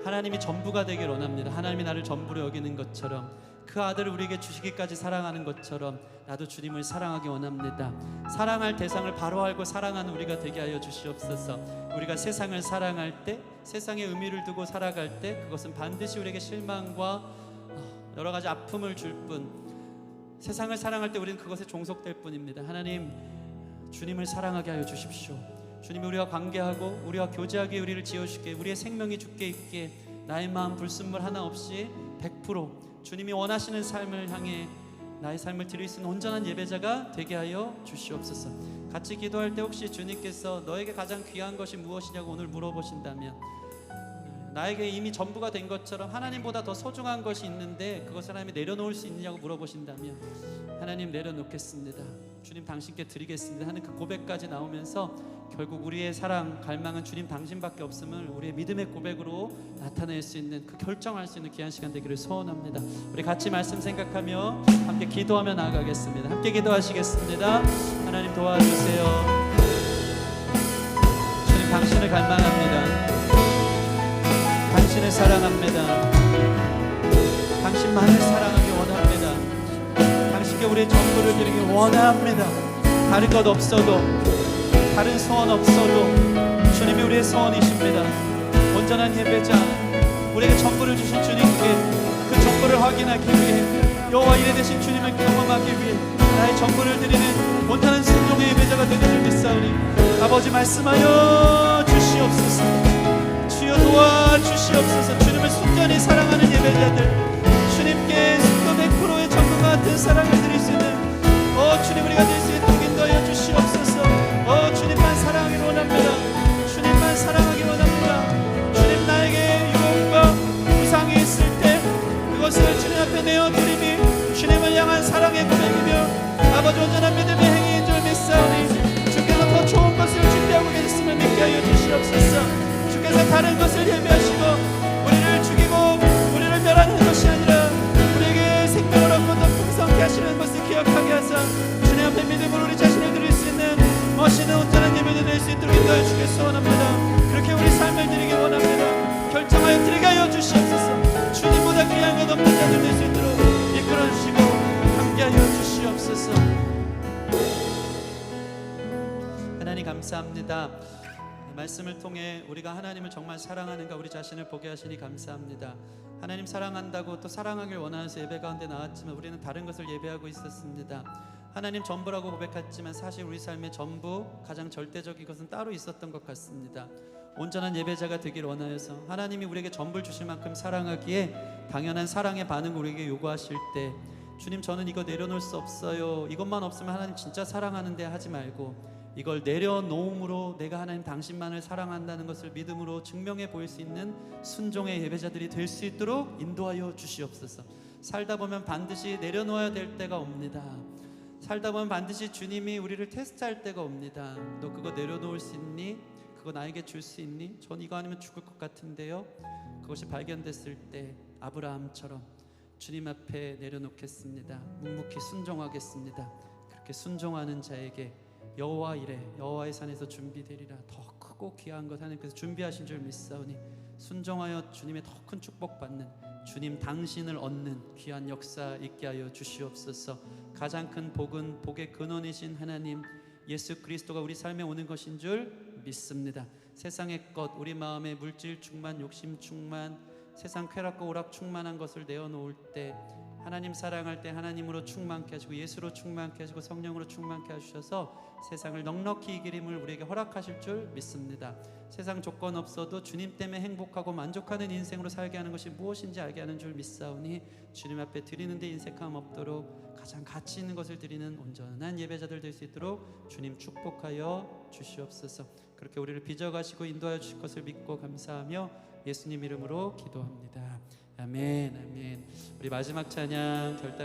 하나님이 전부가 되길 원합니다. 하나님이 나를 전부로 여기는 것처럼, 그 아들을 우리에게 주시기까지 사랑하는 것처럼 나도 주님을 사랑하기 원합니다. 사랑할 대상을 바로 알고 사랑하는 우리가 되게 하여 주시옵소서. 우리가 세상을 사랑할 때, 세상에 의미를 두고 살아갈 때 그것은 반드시 우리에게 실망과 여러 가지 아픔을 줄 뿐, 세상을 사랑할 때 우리는 그것에 종속될 뿐입니다. 하나님, 주님을 사랑하게 하여 주십시오. 주님이 우리와 관계하고 우리와 교제하기에 우리를 지어주시게, 우리의 생명이 주께 있기에 나의 마음 불순물 하나 없이 100% 주님이 원하시는 삶을 향해 나의 삶을 드릴 수 있는 온전한 예배자가 되게 하여 주시옵소서. 같이 기도할 때 혹시 주님께서 너에게 가장 귀한 것이 무엇이냐고 오늘 물어보신다면, 나에게 이미 전부가 된 것처럼 하나님보다 더 소중한 것이 있는데 그것을 하나님이 내려놓을 수 있느냐고 물어보신다면, 하나님 내려놓겠습니다, 주님 당신께 드리겠습니다 하는 그 고백까지 나오면서 결국 우리의 사랑, 갈망은 주님 당신밖에 없음을 우리의 믿음의 고백으로 나타낼 수 있는, 그 결정할 수 있는 귀한 시간 되기를 소원합니다. 우리 같이 말씀 생각하며 함께 기도하며 나아가겠습니다. 함께 기도하시겠습니다. 하나님 도와주세요. 주님 당신을 갈망합니다. 당신을 사랑합니다. 당신만을 사랑하기 원합니다. 당신께 우리의 전부를 드리기 원합니다. 다른 것 없어도, 다른 소원 없어도 주님이 우리의 소원이십니다. 온전한 예배자, 우리에게 전부를 주신 주님께 그 전부를 확인하기 위해, 여호와 이레 되신 주님을 경험하기 위해 나의 전부를 드리는 온전한 순종의 예배자가 되는 줄 믿사오니 아버지 말씀하여 주시옵소서. 주여 도와주시옵소서. 주님을 순전히 사랑하는 예배자들, 주님께 순도 100%의 전부가 같은 사랑을 드릴 수 있는 주님, 우리가 될 수 있도록 인도하여 주시옵소서. 주님만 사랑하기를 원합니다. 주님만 사랑하기를 원합니다. 주님, 나에게 유혹과 부상이 있을 때 그것을 주님 앞에 내어드림이 주님을 향한 사랑의 고백이며 아버지 온전한 믿음의 행위인 줄 믿사오니 주께서 더 좋은 것을 준비하고 계셨음을 믿게 하여 주시옵소서. 주께서 다른 것을 예비하시고 우리를 죽이고 우리를 멸하는 것이 아니라 우리에게 생명을 얻고 더 풍성케 하시는 것을 기억하게 하사 주님 앞에 믿음으로 우리 자신을 드릴 수 있는 멋있는 온전한 예배가 될 수 있도록 인도하여 주길 소원합니다. 그렇게 우리 삶을 드리기 원합니다. 결정하여 드리게 하여 주시옵소서. 주님보다 귀한 것 없는 자들 될 수 있도록 이끌어 주시고 함께하여 주시옵소서. 하나님 감사합니다. 말씀을 통해 우리가 하나님을 정말 사랑하는가 우리 자신을 보게 하시니 감사합니다. 하나님 사랑한다고 또 사랑하길 원하면서 예배 가운데 나왔지만 우리는 다른 것을 예배하고 있었습니다. 하나님 전부라고 고백했지만 사실 우리 삶의 전부, 가장 절대적인 것은 따로 있었던 것 같습니다. 온전한 예배자가 되길 원하여서 하나님이 우리에게 전부를 주실 만큼 사랑하기에 당연한 사랑의 반응을 우리에게 요구하실 때, 주님 저는 이거 내려놓을 수 없어요, 이것만 없으면 하나님 진짜 사랑하는데 하지 말고 이걸 내려놓음으로 내가 하나님 당신만을 사랑한다는 것을 믿음으로 증명해 보일 수 있는 순종의 예배자들이 될 수 있도록 인도하여 주시옵소서. 살다 보면 반드시 내려놓아야 될 때가 옵니다. 살다 보면 반드시 주님이 우리를 테스트할 때가 옵니다. 너 그거 내려놓을 수 있니? 그거 나에게 줄 수 있니? 전 이거 아니면 죽을 것 같은데요. 그것이 발견됐을 때 아브라함처럼 주님 앞에 내려놓겠습니다. 묵묵히 순종하겠습니다. 그렇게 순종하는 자에게 여호와 이레, 여호와의 산에서 준비되리라, 더 크고 귀한 것 하나님께서 준비하신 줄 믿사오니 순종하여 주님의 더 큰 축복받는, 주님 당신을 얻는 귀한 역사 있게 하여 주시옵소서. 가장 큰 복은 복의 근원이신 하나님 예수 그리스도가 우리 삶에 오는 것인 줄 믿습니다. 세상의 것, 우리 마음에 물질 충만, 욕심 충만, 세상 쾌락과 오락 충만한 것을 내어놓을 때 하나님 사랑할 때 하나님으로 충만케 하시고 예수로 충만케 하시고 성령으로 충만케 하셔서 세상을 넉넉히 이기림을 우리에게 허락하실 줄 믿습니다. 세상 조건 없어도 주님 때문에 행복하고 만족하는 인생으로 살게 하는 것이 무엇인지 알게 하는 줄 믿사오니 주님 앞에 드리는 데 인색함 없도록 가장 가치 있는 것을 드리는 온전한 예배자들 될 수 있도록 주님 축복하여 주시옵소서. 그렇게 우리를 빚어가시고 인도하여 주실 것을 믿고 감사하며 예수님 이름으로 기도합니다. 아멘, 아멘. 우리 마지막 찬양 결단의